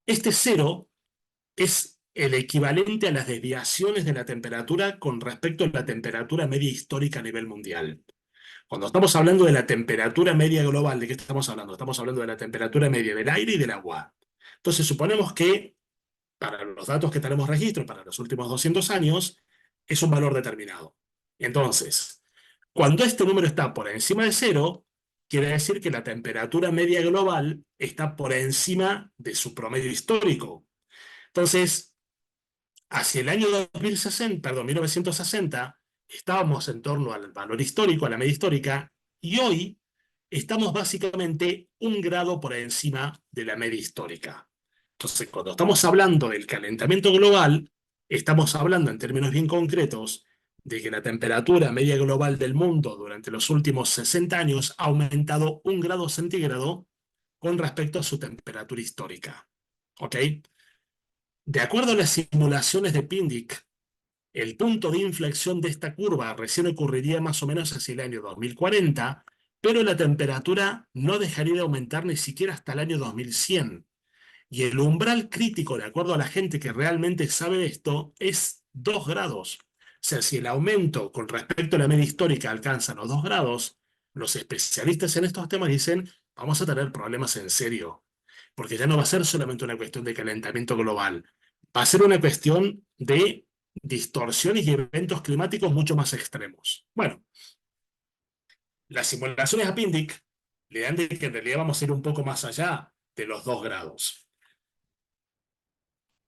Este cero es el equivalente a las desviaciones de la temperatura con respecto a la temperatura media histórica a nivel mundial. Cuando estamos hablando de la temperatura media global, ¿de qué estamos hablando? Estamos hablando de la temperatura media del aire y del agua. Entonces, suponemos que para los datos que tenemos registro para los últimos 200 años, es un valor determinado. Entonces, cuando este número está por encima de cero, quiere decir que la temperatura media global está por encima de su promedio histórico. Entonces, hacia el año 2060, perdón, 1960, estábamos en torno al valor histórico, a la media histórica, y hoy estamos básicamente un grado por encima de la media histórica. Entonces, cuando estamos hablando del calentamiento global, estamos hablando en términos bien concretos de que la temperatura media global del mundo durante los últimos 60 años ha aumentado 1 grado centígrado con respecto a su temperatura histórica. ¿Ok? De acuerdo a las simulaciones de Pindic, el punto de inflexión de esta curva recién ocurriría más o menos hacia el año 2040, pero la temperatura no dejaría de aumentar ni siquiera hasta el año 2100. Y el umbral crítico, de acuerdo a la gente que realmente sabe de esto, es 2 grados. O sea, si el aumento con respecto a la media histórica alcanza los 2 grados, los especialistas en estos temas dicen, vamos a tener problemas en serio, porque ya no va a ser solamente una cuestión de calentamiento global, va a ser una cuestión de distorsiones y eventos climáticos mucho más extremos. Bueno, las simulaciones a Pindic le dan de que en realidad vamos a ir un poco más allá de los 2 grados.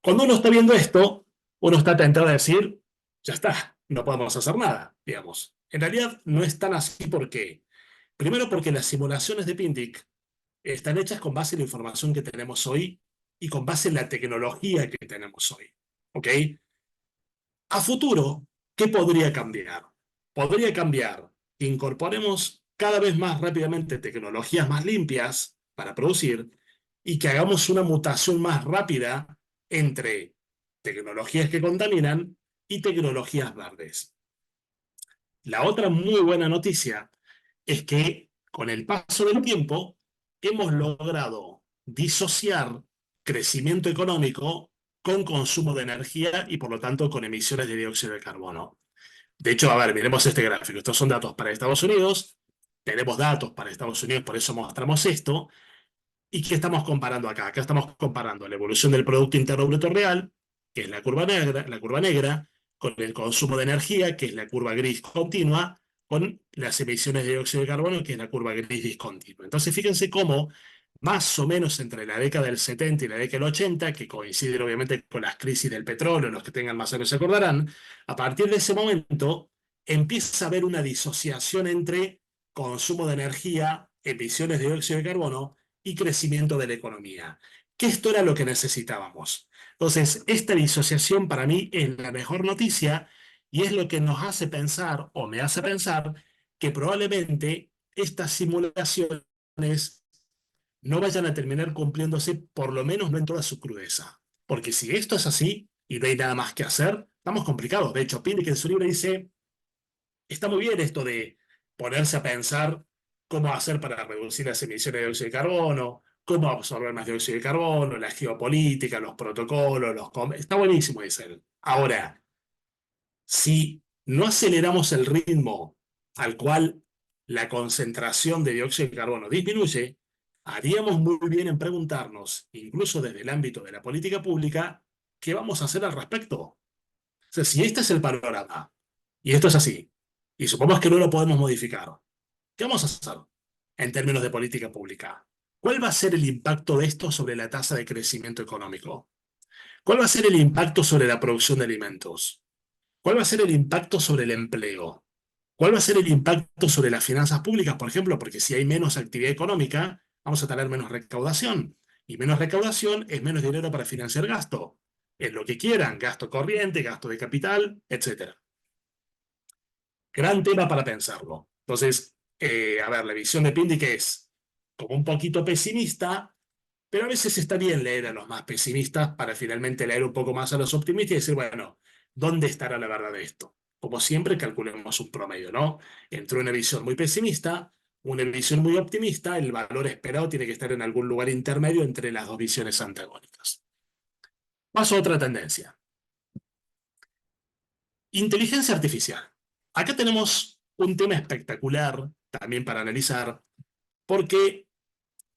Cuando uno está viendo esto, uno está tentado a decir, ya está, no podemos hacer nada, digamos. En realidad no es tan así porque, primero porque las simulaciones de Pindic están hechas con base en la información que tenemos hoy y con base en la tecnología que tenemos hoy. ¿Ok? A futuro, ¿qué podría cambiar? Podría cambiar que incorporemos cada vez más rápidamente tecnologías más limpias para producir y que hagamos una mutación más rápida entre tecnologías que contaminan y tecnologías verdes. La otra muy buena noticia es que con el paso del tiempo hemos logrado disociar crecimiento económico con consumo de energía y por lo tanto con emisiones de dióxido de carbono. De hecho, a ver, miremos este gráfico. Estos son datos para Estados Unidos. Tenemos datos para Estados Unidos, por eso mostramos esto. ¿Y qué estamos comparando acá? Acá estamos comparando la evolución del Producto Interno Bruto Real, que es la curva negra, con el consumo de energía, que es la curva gris continua, con las emisiones de dióxido de carbono, que es la curva gris discontinua. Entonces, fíjense cómo, más o menos entre la década del 70 y la década del 80, que coinciden obviamente con las crisis del petróleo, los que tengan más años se acordarán, a partir de ese momento empieza a haber una disociación entre consumo de energía, emisiones de dióxido de carbono, y crecimiento de la economía. Que esto era lo que necesitábamos. Entonces, esta disociación para mí es la mejor noticia y es lo que nos hace pensar, o me hace pensar, que probablemente estas simulaciones no vayan a terminar cumpliéndose, por lo menos no en toda su crudeza. Porque si esto es así y no hay nada más que hacer, estamos complicados. De hecho, Pinnick en su libro dice, está muy bien esto de ponerse a pensar cómo hacer para reducir las emisiones de dióxido de carbono, cómo absorber más dióxido de carbono, la geopolítica, los protocolos, está buenísimo, dice él. Ahora, si no aceleramos el ritmo al cual la concentración de dióxido de carbono disminuye, haríamos muy bien en preguntarnos, incluso desde el ámbito de la política pública, ¿qué vamos a hacer al respecto? O sea, si este es el panorama, y esto es así, y supongamos que no lo podemos modificar, ¿qué vamos a hacer en términos de política pública? ¿Cuál va a ser el impacto de esto sobre la tasa de crecimiento económico? ¿Cuál va a ser el impacto sobre la producción de alimentos? ¿Cuál va a ser el impacto sobre el empleo? ¿Cuál va a ser el impacto sobre las finanzas públicas, por ejemplo? Porque si hay menos actividad económica, vamos a tener menos recaudación. Y menos recaudación es menos dinero para financiar gasto. Es lo que quieran, gasto corriente, gasto de capital, etcétera. Gran tema para pensarlo. Entonces, a ver, la visión de Pindy que es como un poquito pesimista, pero a veces está bien leer a los más pesimistas para finalmente leer un poco más a los optimistas y decir, bueno, ¿dónde estará la verdad de esto? Como siempre, calculemos un promedio, ¿no? Entre una visión muy pesimista, una visión muy optimista, el valor esperado tiene que estar en algún lugar intermedio entre las dos visiones antagónicas. Paso a otra tendencia. Inteligencia artificial. Acá tenemos un tema espectacular también para analizar, porque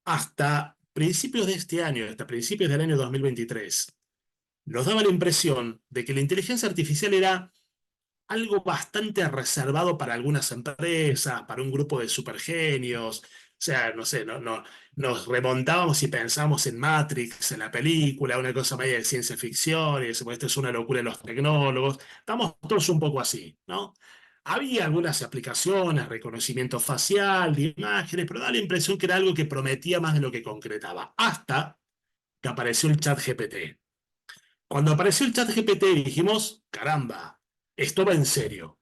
hasta principios de este año, hasta principios del año 2023, nos daba la impresión de que la inteligencia artificial era algo bastante reservado para algunas empresas, para un grupo de supergenios. O sea, no sé, nos remontábamos y pensábamos en Matrix, en la película, una cosa media de ciencia ficción, y decimos, esto es una locura de los tecnólogos. Estamos todos un poco así, ¿no? Había algunas aplicaciones, reconocimiento facial, de imágenes, pero da la impresión que era algo que prometía más de lo que concretaba, hasta que apareció el chat GPT. Cuando apareció el chat GPT dijimos, caramba, esto va en serio.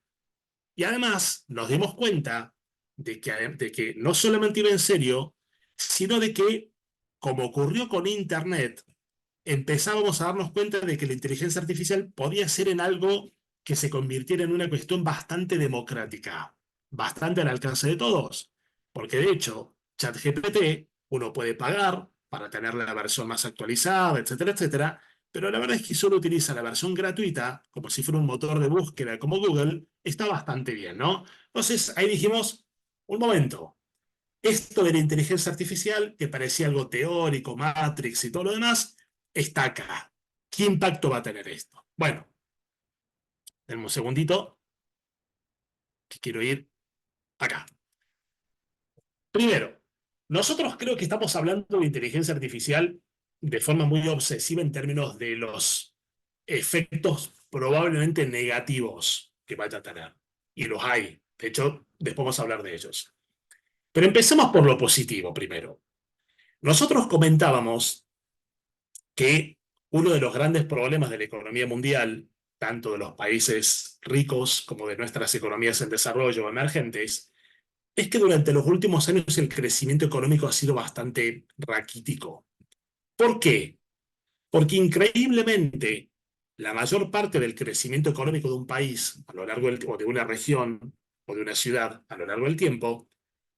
Y además nos dimos cuenta de que no solamente iba en serio, sino de que, como ocurrió con Internet, empezábamos a darnos cuenta de que la inteligencia artificial podía ser en algo que se convirtiera en una cuestión bastante democrática, bastante al alcance de todos. Porque de hecho, ChatGPT uno puede pagar para tener la versión más actualizada, etcétera, etcétera, pero la verdad es que solo utiliza la versión gratuita, como si fuera un motor de búsqueda como Google, está bastante bien, ¿no? Entonces ahí dijimos, un momento, esto de la inteligencia artificial, que parecía algo teórico, Matrix y todo lo demás, está acá. ¿Qué impacto va a tener esto? Bueno, denme un segundito, que quiero ir acá. Primero, nosotros creo que estamos hablando de inteligencia artificial de forma muy obsesiva en términos de los efectos probablemente negativos que vaya a tener. Y los hay. De hecho, después vamos a hablar de ellos. Pero empecemos por lo positivo primero. Nosotros comentábamos que uno de los grandes problemas de la economía mundial, tanto de los países ricos como de nuestras economías en desarrollo o emergentes, es que durante los últimos años el crecimiento económico ha sido bastante raquítico. ¿Por qué? Porque increíblemente la mayor parte del crecimiento económico de un país a lo largo o de una región o de una ciudad a lo largo del tiempo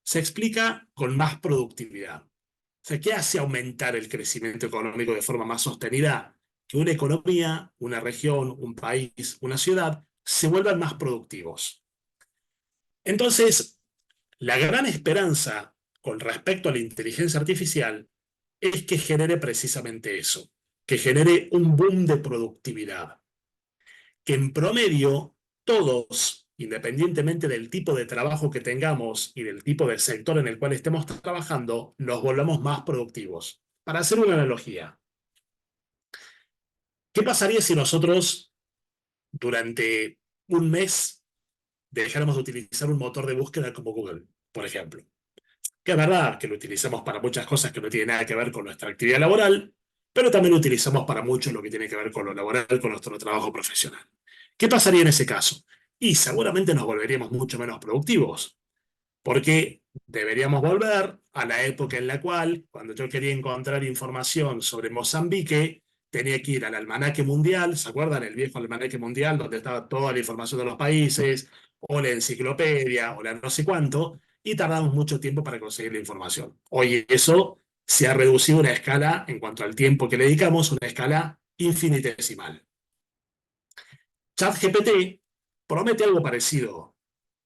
se explica con más productividad. O sea, ¿qué hace aumentar el crecimiento económico de forma más sostenida? Que una economía, una región, un país, una ciudad se vuelvan más productivos. Entonces, la gran esperanza con respecto a la inteligencia artificial es que genere precisamente eso, que genere un boom de productividad, que en promedio todos, independientemente del tipo de trabajo que tengamos y del tipo de sector en el cual estemos trabajando, nos volvamos más productivos. Para hacer una analogía, ¿qué pasaría si nosotros durante un mes dejáramos de utilizar un motor de búsqueda como Google, por ejemplo? Que es verdad que lo utilizamos para muchas cosas que no tienen nada que ver con nuestra actividad laboral, pero también lo utilizamos para mucho lo que tiene que ver con lo laboral, con nuestro trabajo profesional. ¿Qué pasaría en ese caso? Y seguramente nos volveríamos mucho menos productivos, porque deberíamos volver a la época en la cual, cuando yo quería encontrar información sobre Mozambique, tenía que ir al almanaque mundial, ¿se acuerdan? El viejo almanaque mundial donde estaba toda la información de los países, o la enciclopedia, o la no sé cuánto, y tardamos mucho tiempo para conseguir la información. Hoy eso se ha reducido a una escala, en cuanto al tiempo que le dedicamos, una escala infinitesimal. ChatGPT promete algo parecido.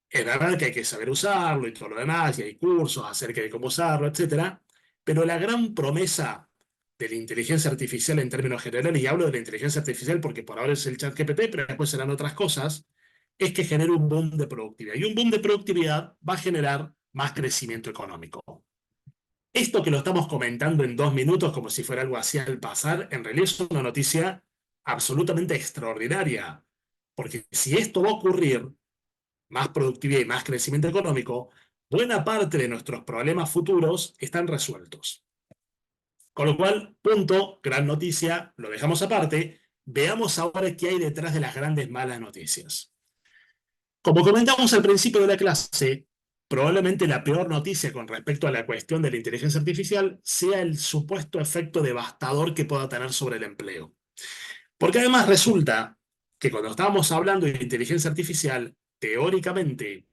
Es verdad que hay que saber usarlo y todo lo demás, y hay cursos acerca de cómo usarlo, etcétera, pero la gran promesa de la inteligencia artificial en términos generales, y hablo de la inteligencia artificial porque por ahora es el ChatGPT, pero después serán otras cosas, es que genere un boom de productividad. Y un boom de productividad va a generar más crecimiento económico. Esto que lo estamos comentando en 2 minutos como si fuera algo así al pasar, en realidad es una noticia absolutamente extraordinaria. Porque si esto va a ocurrir, más productividad y más crecimiento económico, buena parte de nuestros problemas futuros están resueltos. Con lo cual, punto, gran noticia, lo dejamos aparte. Veamos ahora qué hay detrás de las grandes malas noticias. Como comentamos al principio de la clase, probablemente la peor noticia con respecto a la cuestión de la inteligencia artificial sea el supuesto efecto devastador que pueda tener sobre el empleo. Porque además resulta que cuando estábamos hablando de inteligencia artificial, teóricamente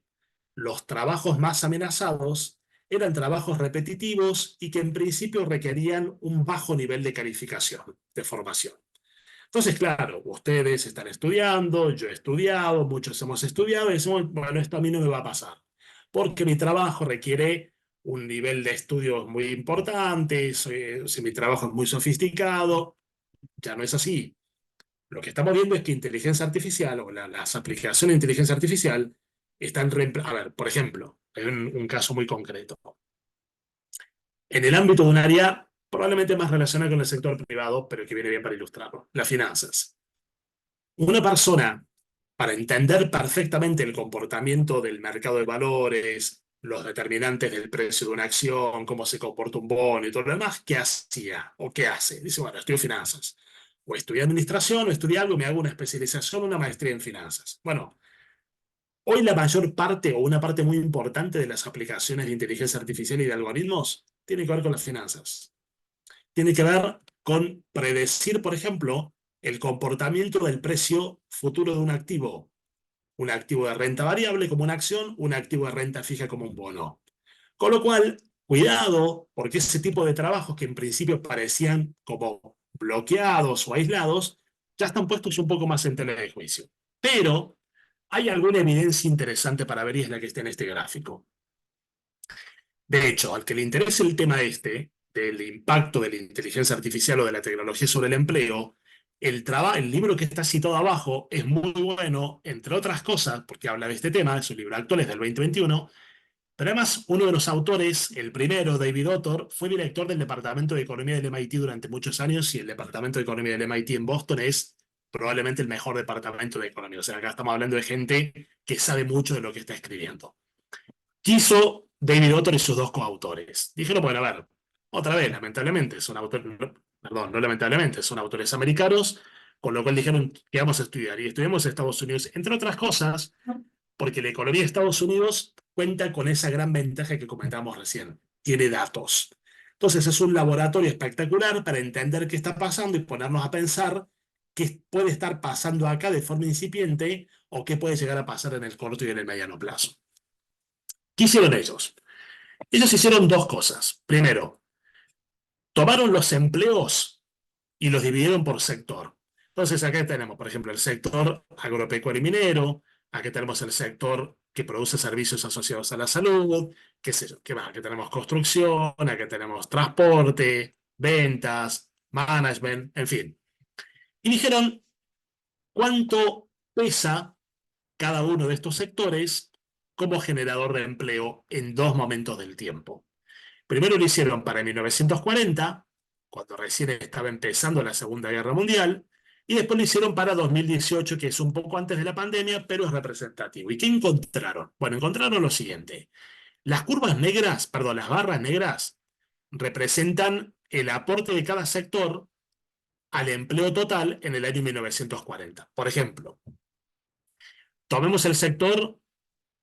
los trabajos más amenazados eran trabajos repetitivos y que en principio requerían un bajo nivel de calificación, de formación. Entonces, claro, ustedes están estudiando, yo he estudiado, muchos hemos estudiado y decimos, bueno, esto a mí no me va a pasar, porque mi trabajo requiere un nivel de estudios muy importante, si mi trabajo es muy sofisticado, ya no es así. Lo que estamos viendo es que inteligencia artificial o las aplicaciones de inteligencia artificial están... A ver, por ejemplo, hay un caso muy concreto. En el ámbito de un área probablemente más relacionada con el sector privado, pero que viene bien para ilustrarlo, las finanzas. Una persona, para entender perfectamente el comportamiento del mercado de valores, los determinantes del precio de una acción, cómo se comporta un bono y todo lo demás, ¿qué hacía o qué hace? Dice, bueno, estudio finanzas. O estudié administración, o estudié algo, me hago una especialización, una maestría en finanzas. Bueno, hoy la mayor parte o una parte muy importante de las aplicaciones de inteligencia artificial y de algoritmos tiene que ver con las finanzas. Tiene que ver con predecir, por ejemplo, el comportamiento del precio futuro de un activo de renta variable como una acción, un activo de renta fija como un bono. Con lo cual, cuidado, porque ese tipo de trabajos que en principio parecían como bloqueados o aislados, ya están puestos un poco más en tela de juicio. Pero hay alguna evidencia interesante para ver y es la que está en este gráfico. De hecho, al que le interese el tema este, del impacto de la inteligencia artificial o de la tecnología sobre el empleo, el libro que está citado abajo es muy bueno, entre otras cosas, porque habla de este tema, es un libro actual, es del 2021, pero además uno de los autores, el primero, David Autor, fue director del Departamento de Economía del MIT durante muchos años y el Departamento de Economía del MIT en Boston es probablemente el mejor departamento de economía. O sea, acá estamos hablando de gente que sabe mucho de lo que está escribiendo. Quiso David Autor y sus dos coautores. Dijeron, bueno, a ver, otra vez, lamentablemente, son autores, perdón, no lamentablemente, son autores americanos, con lo cual dijeron que vamos a estudiar. Y estudiamos en Estados Unidos, entre otras cosas, porque la economía de Estados Unidos cuenta con esa gran ventaja que comentábamos recién, tiene datos. Entonces es un laboratorio espectacular para entender qué está pasando y ponernos a pensar qué puede estar pasando acá de forma incipiente o qué puede llegar a pasar en el corto y en el mediano plazo. ¿Qué hicieron ellos? Ellos hicieron dos cosas. Primero, tomaron los empleos y los dividieron por sector. Entonces, acá tenemos, por ejemplo, el sector agropecuario y minero, acá tenemos el sector que produce servicios asociados a la salud, qué sé yo, qué más, aquí tenemos construcción, acá tenemos transporte, ventas, management, en fin. Y dijeron, ¿cuánto pesa cada uno de estos sectores como generador de empleo en dos momentos del tiempo? Primero lo hicieron para 1940, cuando recién estaba empezando la Segunda Guerra Mundial, y después lo hicieron para 2018, que es un poco antes de la pandemia, pero es representativo. ¿Y qué encontraron? Bueno, encontraron lo siguiente. Las curvas negras, perdón, las barras negras representan el aporte de cada sector al empleo total en el año 1940. Por ejemplo, tomemos el sector,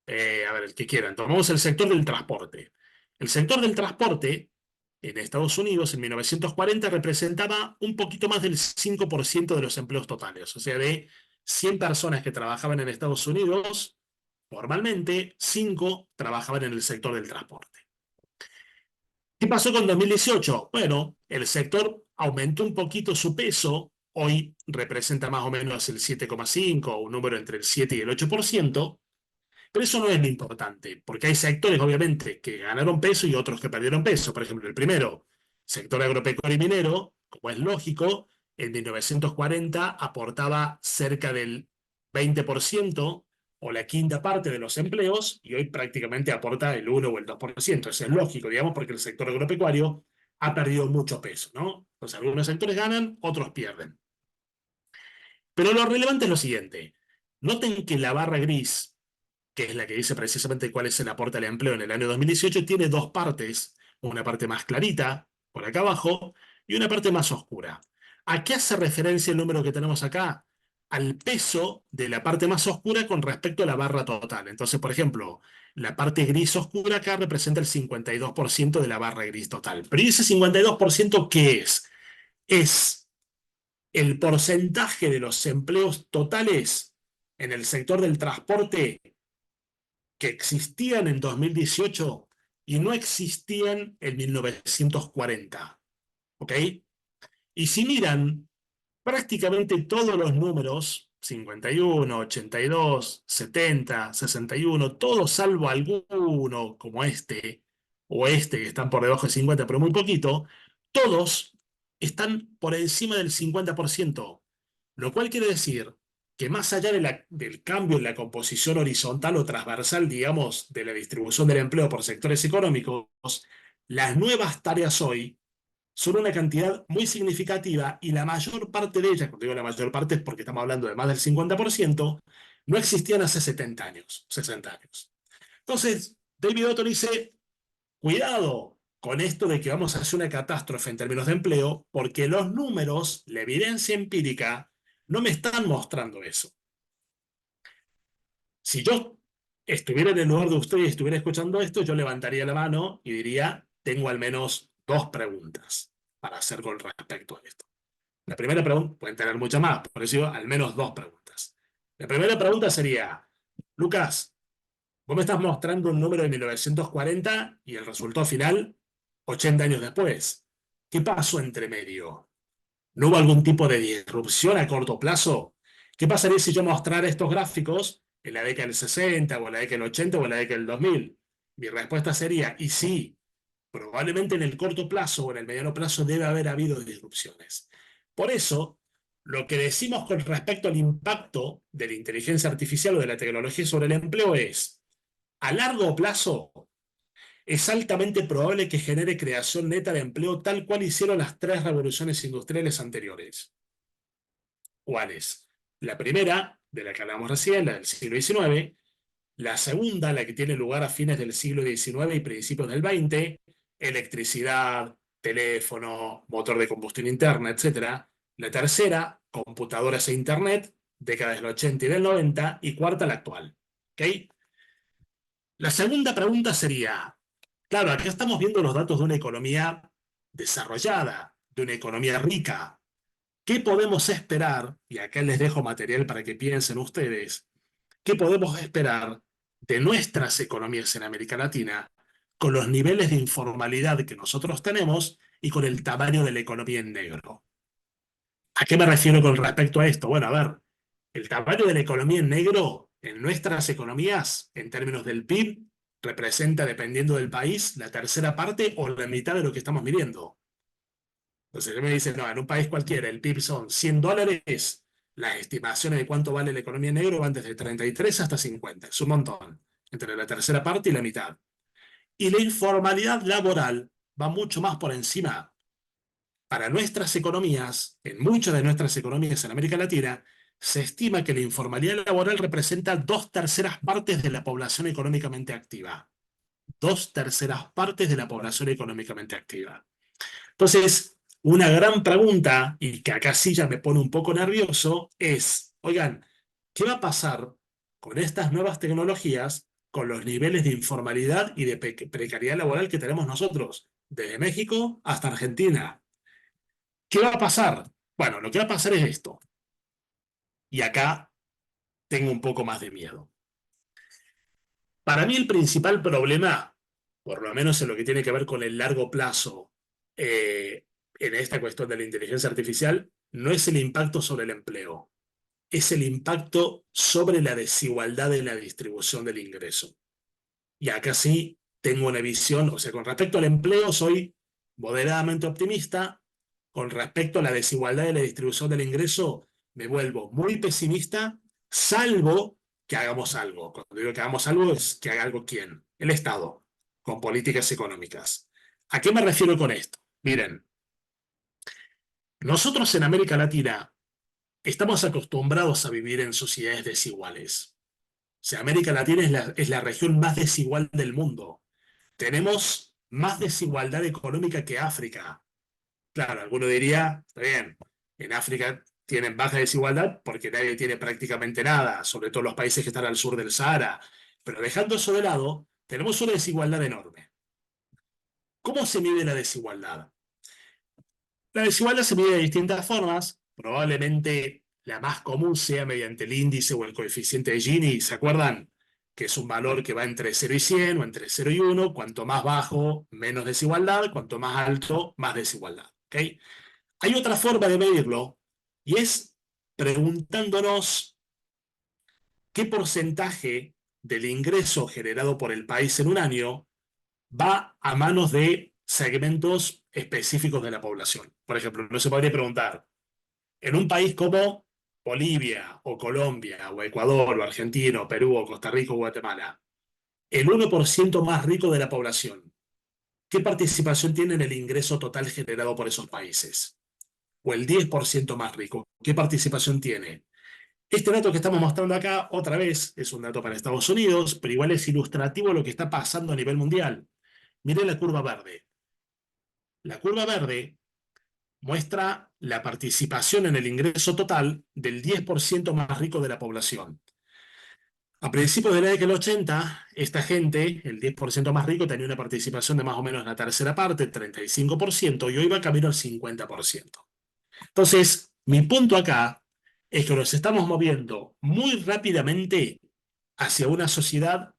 a ver, el que quieran, tomemos el sector del transporte. El sector del transporte en Estados Unidos en 1940 representaba un poquito más del 5% de los empleos totales. O sea, de 100 personas que trabajaban en Estados Unidos, formalmente, 5 trabajaban en el sector del transporte. ¿Qué pasó con 2018? Bueno, el sector aumentó un poquito su peso, hoy representa más o menos el 7,5, un número entre el 7 y el 8%, pero eso no es lo importante, porque hay sectores, obviamente, que ganaron peso y otros que perdieron peso. Por ejemplo, el primero, sector agropecuario y minero, como es lógico, en 1940 aportaba cerca del 20% o la quinta parte de los empleos y hoy prácticamente aporta el 1 o el 2%. Eso es lógico, digamos, porque el sector agropecuario ha perdido mucho peso, ¿no? Entonces, algunos sectores ganan, otros pierden. Pero lo relevante es lo siguiente. Noten que la barra gris, que es la que dice precisamente cuál es el aporte al empleo en el año 2018, tiene dos partes, una parte más clarita, por acá abajo, y una parte más oscura. ¿A qué hace referencia el número que tenemos acá? Al peso de la parte más oscura con respecto a la barra total. Entonces, por ejemplo, la parte gris oscura acá representa el 52% de la barra gris total. Pero ¿y ese 52% qué es? Es el porcentaje de los empleos totales en el sector del transporte que existían en 2018 y no existían en 1940. ¿Ok? Y si miran, prácticamente todos los números, 51, 82, 70, 61, todos salvo alguno como este, o este que están por debajo de 50, pero muy poquito, todos están por encima del 50%. Lo cual quiere decir que más allá del cambio en la composición horizontal o transversal, digamos, de la distribución del empleo por sectores económicos, las nuevas tareas hoy son una cantidad muy significativa y la mayor parte de ellas, cuando digo la mayor parte es porque estamos hablando de más del 50%, no existían hace 70 años, 60 años. Entonces, David Otto dice, cuidado con esto de que vamos a hacer una catástrofe en términos de empleo, porque los números, la evidencia empírica, no me están mostrando eso. Si yo estuviera en el lugar de usted y estuviera escuchando esto, yo levantaría la mano y diría, tengo al menos dos preguntas para hacer con respecto a esto. La primera pregunta, pueden tener muchas más, por eso digo, al menos dos preguntas. La primera pregunta sería, Lucas, vos me estás mostrando un número de 1940 y el resultado final 80 años después. ¿Qué pasó entre medio? ¿No hubo algún tipo de disrupción a corto plazo? ¿Qué pasaría si yo mostrara estos gráficos en la década del 60 o en la década del 80 o en la década del 2000? Mi respuesta sería, y sí, probablemente en el corto plazo o en el mediano plazo debe haber habido disrupciones. Por eso, lo que decimos con respecto al impacto de la inteligencia artificial o de la tecnología sobre el empleo es, a largo plazo, es altamente probable que genere creación neta de empleo tal cual hicieron las tres revoluciones industriales anteriores. ¿Cuáles? La primera, de la que hablamos recién, la del siglo XIX, la segunda, la que tiene lugar a fines del siglo XIX y principios del XX, electricidad, teléfono, motor de combustión interna, etc. La tercera, computadoras e Internet, décadas del 80 y del 90, y cuarta, la actual. ¿Okay? La segunda pregunta sería, claro, aquí estamos viendo los datos de una economía desarrollada, de una economía rica. ¿Qué podemos esperar? Y acá les dejo material para que piensen ustedes. ¿Qué podemos esperar de nuestras economías en América Latina con los niveles de informalidad que nosotros tenemos y con el tamaño de la economía en negro? ¿A qué me refiero con respecto a esto? Bueno, a ver, el tamaño de la economía en negro en nuestras economías, en términos del PIB, representa, dependiendo del país, la tercera parte o la mitad de lo que estamos midiendo. Entonces, él me dice, no, en un país cualquiera el PIB son $100, las estimaciones de cuánto vale la economía en negro van desde 33 hasta 50, es un montón, entre la tercera parte y la mitad. Y la informalidad laboral va mucho más por encima. Para nuestras economías, en muchas de nuestras economías en América Latina, se estima que la informalidad laboral representa 2/3 de la población económicamente activa. 2/3 de la población económicamente activa. Entonces, una gran pregunta, y que acá sí ya me pone un poco nervioso, es, oigan, ¿qué va a pasar con estas nuevas tecnologías, con los niveles de informalidad y de precariedad laboral que tenemos nosotros? desde México hasta Argentina. ¿Qué va a pasar? Bueno, lo que va a pasar es esto. Y acá tengo un poco más de miedo. Para mí el principal problema, por lo menos en lo que tiene que ver con el largo plazo, eh, en esta cuestión de la inteligencia artificial, no es el impacto sobre el empleo, es el impacto sobre la desigualdad de la distribución del ingreso. Y acá sí tengo una visión, o sea, con respecto al empleo soy moderadamente optimista, con respecto a la desigualdad de la distribución del ingreso me vuelvo muy pesimista, salvo que hagamos algo. Cuando digo que hagamos algo es que haga algo quién, el Estado, con políticas económicas. ¿A qué me refiero con esto? Miren, nosotros en América Latina estamos acostumbrados a vivir en sociedades desiguales. O sea, América Latina es la región más desigual del mundo. Tenemos más desigualdad económica que África. Claro, alguno diría, está bien, en África tienen baja desigualdad porque nadie tiene prácticamente nada, sobre todo los países que están al sur del Sahara. Pero dejando eso de lado, tenemos una desigualdad enorme. ¿Cómo se mide la desigualdad? La desigualdad se mide de distintas formas. Probablemente la más común sea mediante el índice o el coeficiente de Gini. ¿Se acuerdan? Que es un valor que va entre 0 y 100 o entre 0 y 1. Cuanto más bajo, menos desigualdad. Cuanto más alto, más desigualdad. ¿Ok? Hay otra forma de medirlo y es preguntándonos qué porcentaje del ingreso generado por el país en un año va a manos de segmentos específicos de la población. Por ejemplo, no se podría preguntar, en un país como Bolivia o Colombia o Ecuador o Argentina o Perú o Costa Rica o Guatemala, el 1% más rico de la población, ¿qué participación tiene en el ingreso total generado por esos países? O el 10% más rico, ¿qué participación tiene? Este dato que estamos mostrando acá, otra vez, es un dato para Estados Unidos, pero igual es ilustrativo de lo que está pasando a nivel mundial. Mire la curva verde. La curva verde muestra la participación en el ingreso total del 10% más rico de la población. A principios de la década del 80, esta gente, el 10% más rico, tenía una participación de más o menos la tercera parte, 35%, y hoy va camino al 50%. Entonces, mi punto acá es que nos estamos moviendo muy rápidamente hacia una sociedad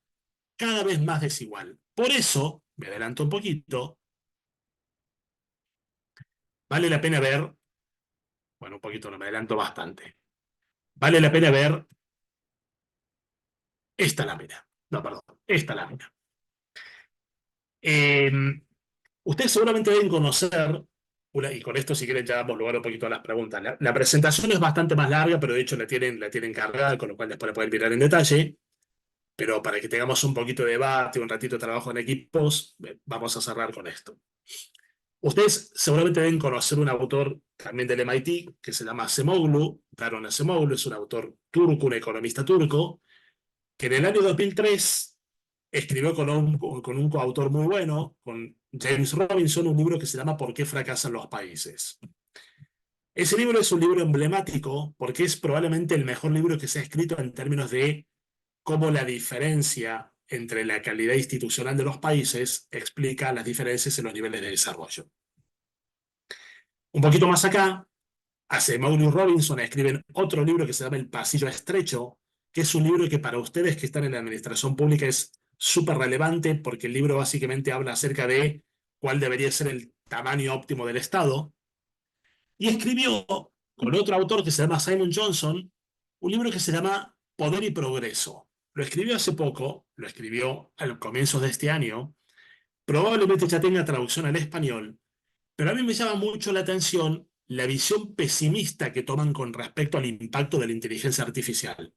cada vez más desigual. Por eso, me adelanto un poquito, vale la pena ver, bueno, un poquito no me adelanto bastante, vale la pena ver esta lámina. No, perdón, esta lámina. Eh, Ustedes seguramente deben conocer, y con esto si quieren ya damos lugar un poquito a las preguntas. La presentación es bastante más larga, pero de hecho la tienen cargada, con lo cual después la pueden mirar en detalle. Pero para que tengamos un poquito de debate, un ratito de trabajo en equipos, vamos a cerrar con esto. Ustedes seguramente deben conocer un autor también del MIT que se llama Acemoglu. Daron Acemoglu es un autor turco, un economista turco, que en el año 2003 escribió con un coautor muy bueno, con James Robinson, un libro que se llama ¿Por qué fracasan los países? Ese libro es un libro emblemático porque es probablemente el mejor libro que se ha escrito en términos de cómo la diferencia entre la calidad institucional de los países explica las diferencias en los niveles de desarrollo. Un poquito más acá, Acemoglu y Robinson escriben otro libro que se llama El pasillo estrecho, que es un libro que para ustedes que están en la administración pública es súper relevante porque el libro básicamente habla acerca de cuál debería ser el tamaño óptimo del Estado. Y escribió con otro autor que se llama Simon Johnson un libro que se llama Poder y Progreso. Lo escribió hace poco, lo escribió a los comienzos de este año, probablemente ya tenga traducción al español, pero a mí me llama mucho la atención la visión pesimista que toman con respecto al impacto de la inteligencia artificial.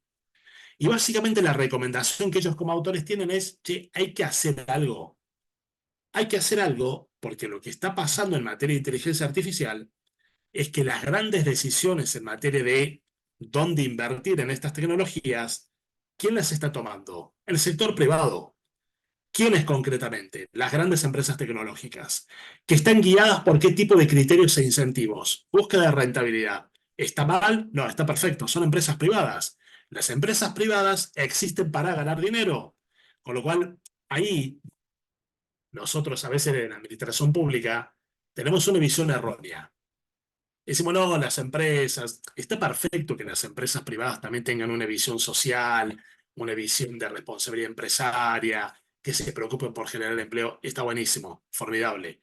Y básicamente la recomendación que ellos como autores tienen es, che, hay que hacer algo. Hay que hacer algo porque lo que está pasando en materia de inteligencia artificial es que las grandes decisiones en materia de dónde invertir en estas tecnologías, ¿quién las está tomando? El sector privado. ¿Quiénes concretamente? Las grandes empresas tecnológicas, que están guiadas por qué tipo de criterios e incentivos. Búsqueda de rentabilidad. ¿Está mal? No, está perfecto. Son empresas privadas. Las empresas privadas existen para ganar dinero. Con lo cual, ahí nosotros a veces en la administración pública tenemos una visión errónea. Decimos, no, las empresas, está perfecto que las empresas privadas también tengan una visión social, una visión de responsabilidad empresaria, que se preocupen por generar empleo, está buenísimo, formidable.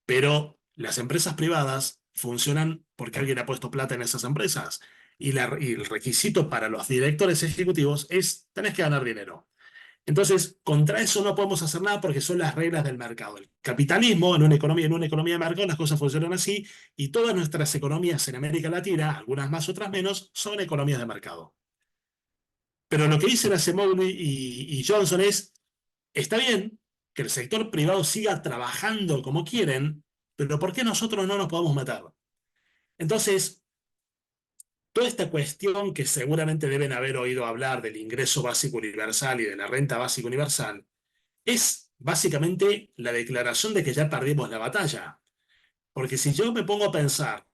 Pero las empresas privadas funcionan porque alguien ha puesto plata en esas empresas. Y el requisito para los directores ejecutivos es, tenés que ganar dinero. Entonces, contra eso no podemos hacer nada porque son las reglas del mercado. El capitalismo, en una economía de mercado, las cosas funcionan así y todas nuestras economías en América Latina, algunas más, otras menos, son economías de mercado. Pero lo que dicen Acemoglu y Johnson es, está bien que el sector privado siga trabajando como quieren, pero ¿por qué nosotros no nos podemos meter? Entonces, toda esta cuestión que seguramente deben haber oído hablar del ingreso básico universal y de la renta básica universal, es básicamente la declaración de que ya perdimos la batalla. Porque si yo me pongo a pensar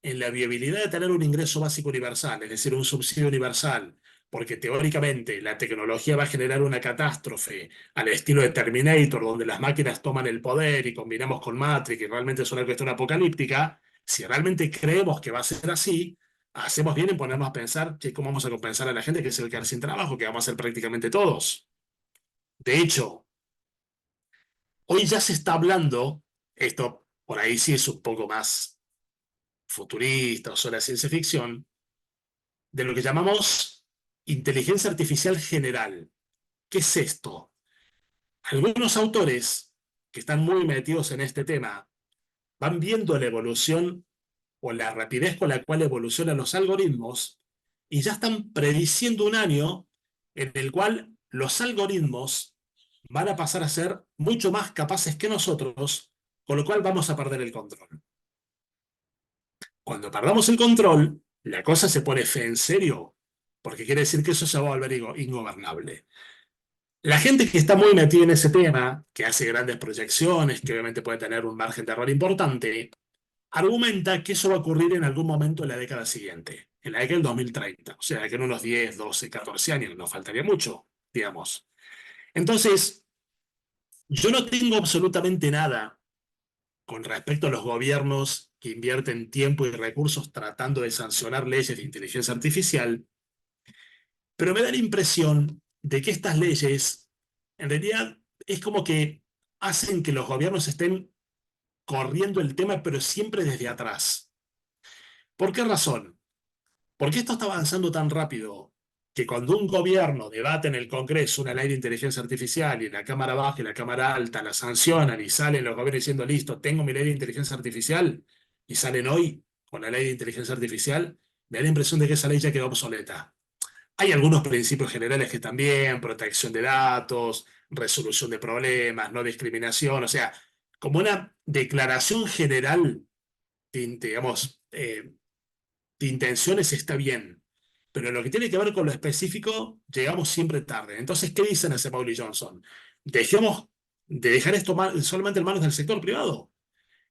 en la viabilidad de tener un ingreso básico universal, es decir, un subsidio universal, porque teóricamente la tecnología va a generar una catástrofe al estilo de Terminator, donde las máquinas toman el poder y combinamos con Matrix, y realmente es una cuestión apocalíptica, si realmente creemos que va a ser así, hacemos bien en ponernos a pensar que cómo vamos a compensar a la gente que se va a quedar sin trabajo, que vamos a ser prácticamente todos. De hecho, hoy ya se está hablando, esto por ahí sí es un poco más futurista o solo ciencia ficción, de lo que llamamos inteligencia artificial general. ¿Qué es esto? Algunos autores que están muy metidos en este tema van viendo la evolución o la rapidez con la cual evolucionan los algoritmos y ya están prediciendo un año en el cual los algoritmos van a pasar a ser mucho más capaces que nosotros, con lo cual vamos a perder el control. Cuando perdamos el control, la cosa se pone fe en serio, porque quiere decir que eso se va a volver ingobernable. La gente que está muy metida en ese tema, que hace grandes proyecciones, que obviamente puede tener un margen de error importante, argumenta que eso va a ocurrir en algún momento en la década siguiente, en la década del 2030, o sea, que en unos 10, 12, 14 años, no faltaría mucho, digamos. Entonces, yo no tengo absolutamente nada con respecto a los gobiernos que invierten tiempo y recursos tratando de sancionar leyes de inteligencia artificial, pero me da la impresión de que estas leyes, en realidad, es como que hacen que los gobiernos estén corriendo el tema, pero siempre desde atrás. ¿Por qué razón? Porque esto está avanzando tan rápido que cuando un gobierno debate en el Congreso una ley de inteligencia artificial y en la Cámara Baja y la Cámara Alta la sancionan y salen los gobiernos diciendo, listo, tengo mi ley de inteligencia artificial, y salen hoy con la ley de inteligencia artificial, me da la impresión de que esa ley ya quedó obsoleta. Hay algunos principios generales que también, protección de datos, resolución de problemas, no discriminación, o sea, como una declaración general, digamos, de intenciones está bien, pero lo que tiene que ver con lo específico, llegamos siempre tarde. Entonces, ¿qué dicen ese Paul y Johnson? Dejemos de dejar esto solamente en manos del sector privado.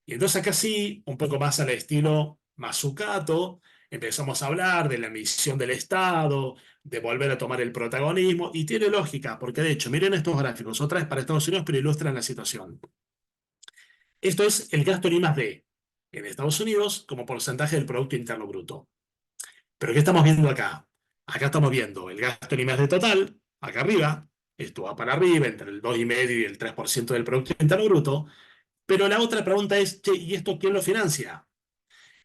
Y entonces acá sí, un poco más al estilo Mazzucato, empezamos a hablar de la misión del Estado, de volver a tomar el protagonismo, y tiene lógica, porque de hecho, miren estos gráficos, otra vez para Estados Unidos, pero ilustran la situación. Esto es el gasto en I+D en Estados Unidos como porcentaje del Producto Interno Bruto. Pero ¿qué estamos viendo acá? Acá estamos viendo el gasto en I+D total, acá arriba, esto va para arriba, entre el 2,5 y el 3% del Producto Interno Bruto, pero la otra pregunta es, che, ¿y esto quién lo financia?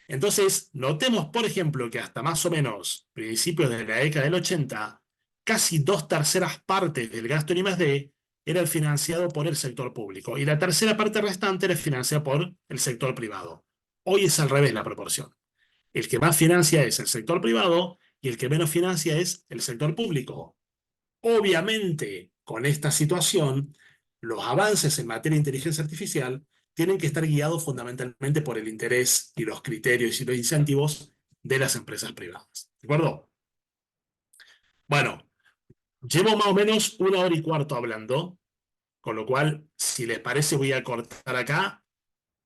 Entonces, notemos, por ejemplo, que hasta más o menos principios de la década del 80, casi 2/3 partes del gasto en I+D era financiado por el sector público y la tercera parte restante era financiada por el sector privado. Hoy es al revés la proporción. El que más financia es el sector privado y el que menos financia es el sector público. Obviamente, con esta situación, los avances en materia de inteligencia artificial tienen que estar guiados fundamentalmente por el interés y los criterios y los incentivos de las empresas privadas. ¿De acuerdo? Bueno, llevo más o menos 1 hora y cuarto hablando, con lo cual, si les parece, voy a cortar acá.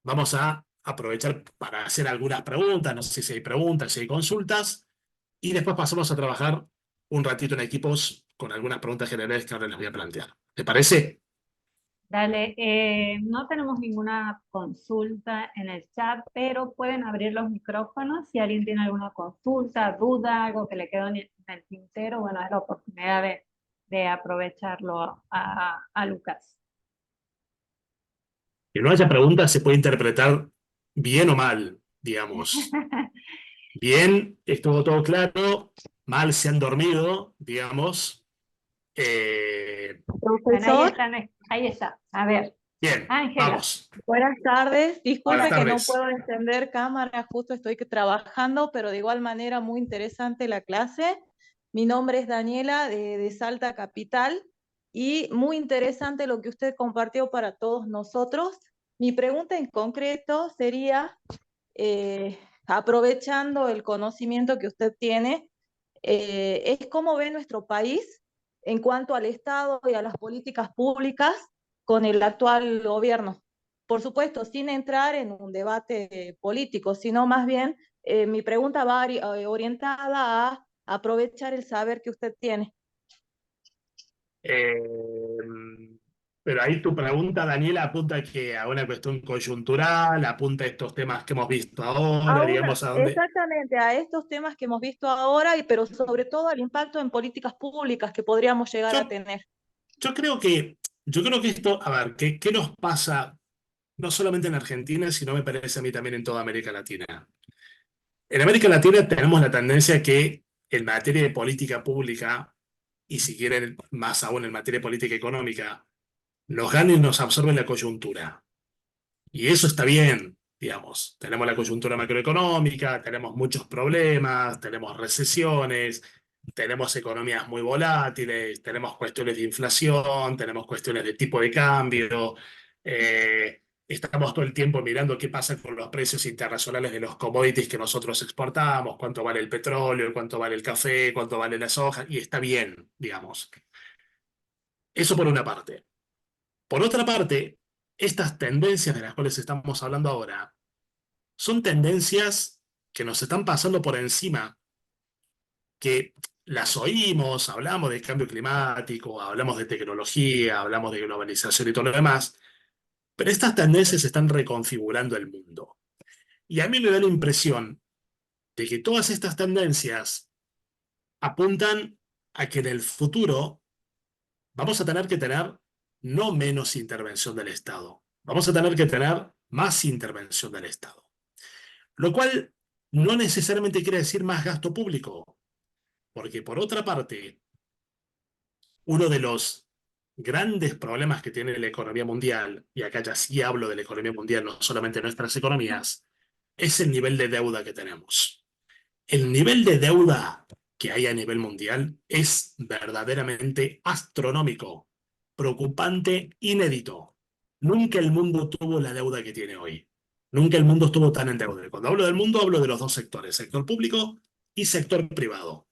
Vamos a aprovechar para hacer algunas preguntas, no sé si hay preguntas, si hay consultas, y después pasamos a trabajar un ratito en equipos con algunas preguntas generales que ahora les voy a plantear. ¿Te parece? Dale, no tenemos ninguna consulta en el chat, pero pueden abrir los micrófonos si alguien tiene alguna consulta, duda, algo que le quedó en el tintero. Bueno, es la oportunidad de aprovecharlo a Lucas. Que no haya preguntas se puede interpretar bien o mal, digamos. Bien, estuvo todo claro, mal se han dormido, digamos. Bueno, ahí Profesor, están, ahí está. A ver, Bien, Ángela. vamos. buenas tardes. Buenas Disculpe que no tardes. puedo encender cámara, justo estoy trabajando, pero de igual manera muy interesante la clase. Mi nombre es Daniela de Salta Capital y muy interesante lo que usted compartió para todos nosotros. Mi pregunta en concreto sería, aprovechando el conocimiento que usted tiene, es cómo ve nuestro país en cuanto al Estado y a las políticas públicas con el actual gobierno. Por supuesto, sin entrar en un debate político, sino más bien mi pregunta va orientada a aprovechar el saber que usted tiene. Eh, pero ahí tu pregunta, Daniela, apunta que a una cuestión coyuntural, apunta a estos temas que hemos visto ahora, digamos, a dónde. Exactamente, a estos temas que hemos visto ahora, pero sobre todo al impacto en políticas públicas que podríamos llegar a Yo, tener. yo creo que esto, a ver, ¿qué nos pasa no solamente en Argentina, sino me parece a mí también en toda América Latina? En América Latina tenemos la tendencia que en materia de política pública, y si quieren más aún en materia de política económica, nos gana y nos absorbe la coyuntura. Y eso está bien, digamos. Tenemos la coyuntura macroeconómica, tenemos muchos problemas, tenemos recesiones, tenemos economías muy volátiles, tenemos cuestiones de inflación, tenemos cuestiones de tipo de cambio. Estamos todo el tiempo mirando qué pasa con los precios internacionales de los commodities que nosotros exportamos, cuánto vale el petróleo, cuánto vale el café, cuánto vale la soja, y está bien, digamos. Eso por una parte. Por otra parte, estas tendencias de las cuales estamos hablando ahora son tendencias que nos están pasando por encima, que las oímos, hablamos de cambio climático, hablamos de tecnología, hablamos de globalización y todo lo demás, pero estas tendencias están reconfigurando el mundo. Y a mí me da la impresión de que todas estas tendencias apuntan a que en el futuro vamos a tener que tener no menos intervención del Estado, vamos a tener que tener más intervención del Estado. Lo cual no necesariamente quiere decir más gasto público, porque por otra parte, uno de los grandes problemas que tiene la economía mundial, y acá ya sí hablo de la economía mundial, no solamente nuestras economías, es el nivel de deuda que tenemos. El nivel de deuda que hay a nivel mundial es verdaderamente astronómico, preocupante, inédito. Nunca el mundo tuvo la deuda que tiene hoy. Nunca el mundo estuvo tan en deuda. Cuando hablo del mundo, hablo de los dos sectores, sector público y sector privado.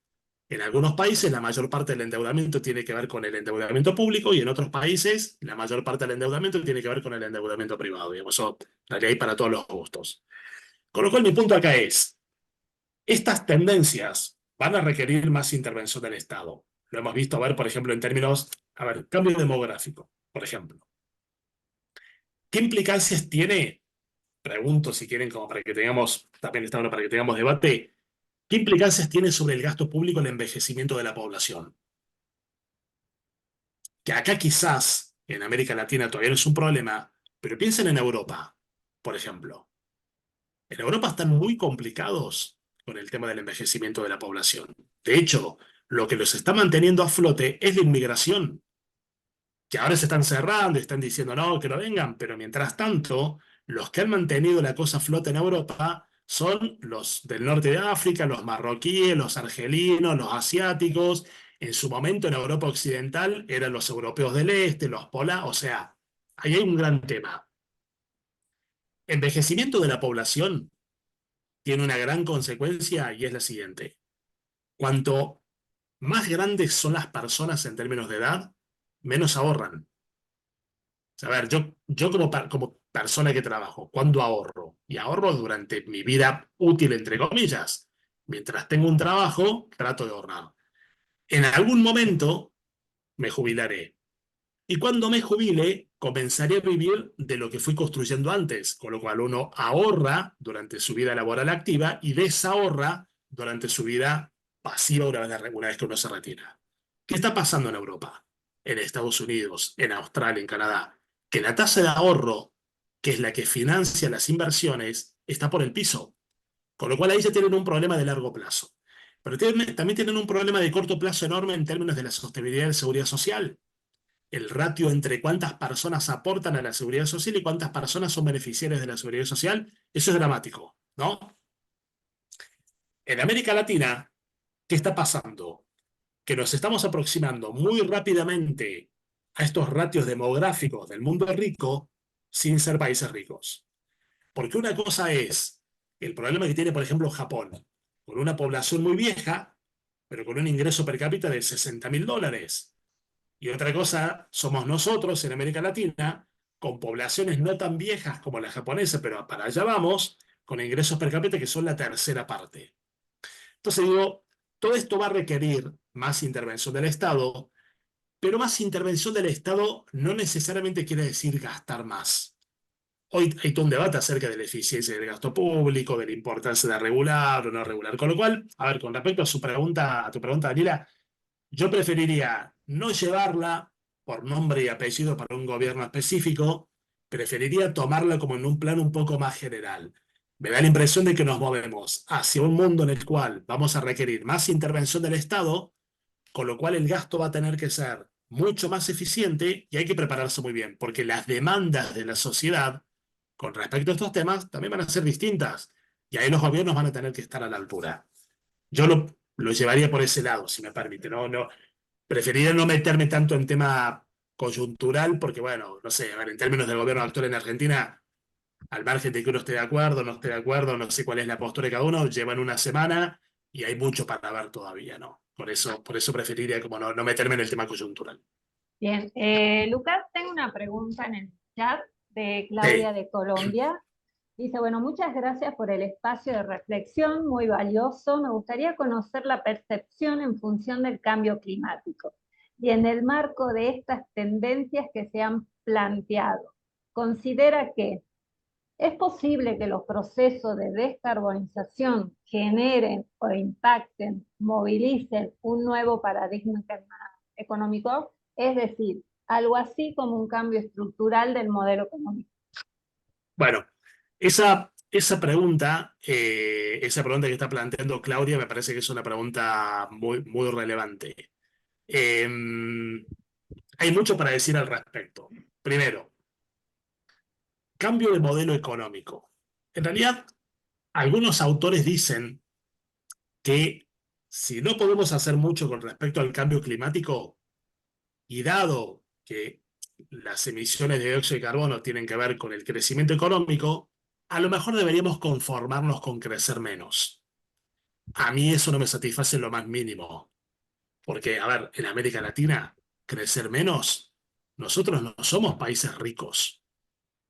En algunos países la mayor parte del endeudamiento tiene que ver con el endeudamiento público y en otros países la mayor parte del endeudamiento tiene que ver con el endeudamiento privado. Digamos, eso la ley para todos los gustos. Con lo cual mi punto acá es, estas tendencias van a requerir más intervención del Estado. Lo hemos visto, a ver, por ejemplo, en términos, a ver, cambio demográfico, por ejemplo. ¿Qué implicancias tiene? Pregunto si quieren, como para que tengamos, también está bueno para que tengamos debate, ¿qué implicancias tiene sobre el gasto público el envejecimiento de la población? Que acá quizás, en América Latina todavía no es un problema, pero piensen en Europa, por ejemplo. En Europa están muy complicados con el tema del envejecimiento de la población. De hecho, lo que los está manteniendo a flote es la inmigración, que ahora se están cerrando y están diciendo no, que no vengan, pero mientras tanto, los que han mantenido la cosa a flote en Europa son los del norte de África, los marroquíes, los argelinos, los asiáticos. En su momento en Europa Occidental eran los europeos del este, los polacos, o sea, ahí hay un gran tema. Envejecimiento de la población tiene una gran consecuencia y es la siguiente. Cuanto más grandes son las personas en términos de edad, menos ahorran. A ver, yo como persona que trabajo, ¿cuándo ahorro? Y ahorro durante mi vida útil, entre comillas. Mientras tengo un trabajo, trato de ahorrar. En algún momento me jubilaré. Y cuando me jubile, comenzaría a vivir de lo que fui construyendo antes, con lo cual uno ahorra durante su vida laboral activa y desahorra durante su vida pasiva una vez que uno se retira. ¿Qué está pasando en Europa, en Estados Unidos, en Australia, en Canadá? Que la tasa de ahorro, que es la que financia las inversiones, está por el piso. Con lo cual ahí ya tienen un problema de largo plazo. Pero también tienen un problema de corto plazo enorme en términos de la sostenibilidad de la seguridad social. El ratio entre cuántas personas aportan a la seguridad social y cuántas personas son beneficiarias de la seguridad social, eso es dramático, ¿no? En América Latina, ¿qué está pasando? Que nos estamos aproximando muy rápidamente a estos ratios demográficos del mundo rico sin ser países ricos. Porque una cosa es el problema que tiene, por ejemplo, Japón, con una población muy vieja, pero con un ingreso per cápita de $60.000. Y otra cosa somos nosotros en América Latina, con poblaciones no tan viejas como la japonesa, pero para allá vamos, con ingresos per cápita que son la tercera parte. Entonces digo, todo esto va a requerir más intervención del Estado, pero más intervención del Estado no necesariamente quiere decir gastar más. Hoy hay todo un debate acerca de la eficiencia del gasto público, de la importancia de regular o no regular. Con lo cual, a ver, con respecto a tu pregunta, Daniela, yo preferiría no llevarla por nombre y apellido para un gobierno específico, preferiría tomarla como en un plano un poco más general. Me da la impresión de que nos movemos hacia un mundo en el cual vamos a requerir más intervención del Estado, con lo cual el gasto va a tener que ser mucho más eficiente y hay que prepararse muy bien, porque las demandas de la sociedad con respecto a estos temas también van a ser distintas y ahí los gobiernos van a tener que estar a la altura. Yo lo llevaría por ese lado, si me permite. Preferiría no meterme tanto en tema coyuntural, porque bueno, no sé, a ver, en términos del gobierno actual en Argentina, al margen de que uno esté de acuerdo, no esté de acuerdo, no sé cuál es la postura de cada uno, llevan una semana y hay mucho para ver todavía, ¿no? Por eso preferiría como no meterme en el tema coyuntural. Bien, Lucas, tengo una pregunta en el chat de Sí. Claudia de Colombia. Dice, bueno, muchas gracias por el espacio de reflexión, muy valioso. Me gustaría conocer la percepción en función del cambio climático y en el marco de estas tendencias que se han planteado. ¿Considera que es posible que los procesos de descarbonización generen o impacten, movilicen un nuevo paradigma económico? Es decir, algo así como un cambio estructural del modelo económico. Bueno, esa pregunta que está planteando Claudia me parece que es una pregunta muy, muy relevante. Eh, Hay mucho para decir al respecto. Primero, cambio de modelo económico. En realidad, algunos autores dicen que si no podemos hacer mucho con respecto al cambio climático, y dado que las emisiones de dióxido de carbono tienen que ver con el crecimiento económico, a lo mejor deberíamos conformarnos con crecer menos. A mí eso no me satisface en lo más mínimo, porque, a ver, en América Latina, crecer menos, nosotros no somos países ricos.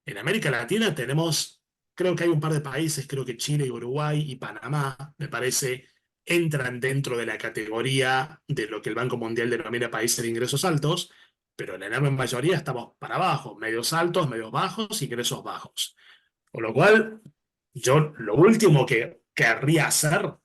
En América Latina tenemos, creo que hay un par de países, creo que Chile, Uruguay y Panamá, me parece, entran dentro de la categoría de lo que el Banco Mundial denomina países de ingresos altos, pero en la enorme mayoría estamos para abajo, medios altos, medios bajos, ingresos bajos. Con lo cual, yo lo último que querría hacer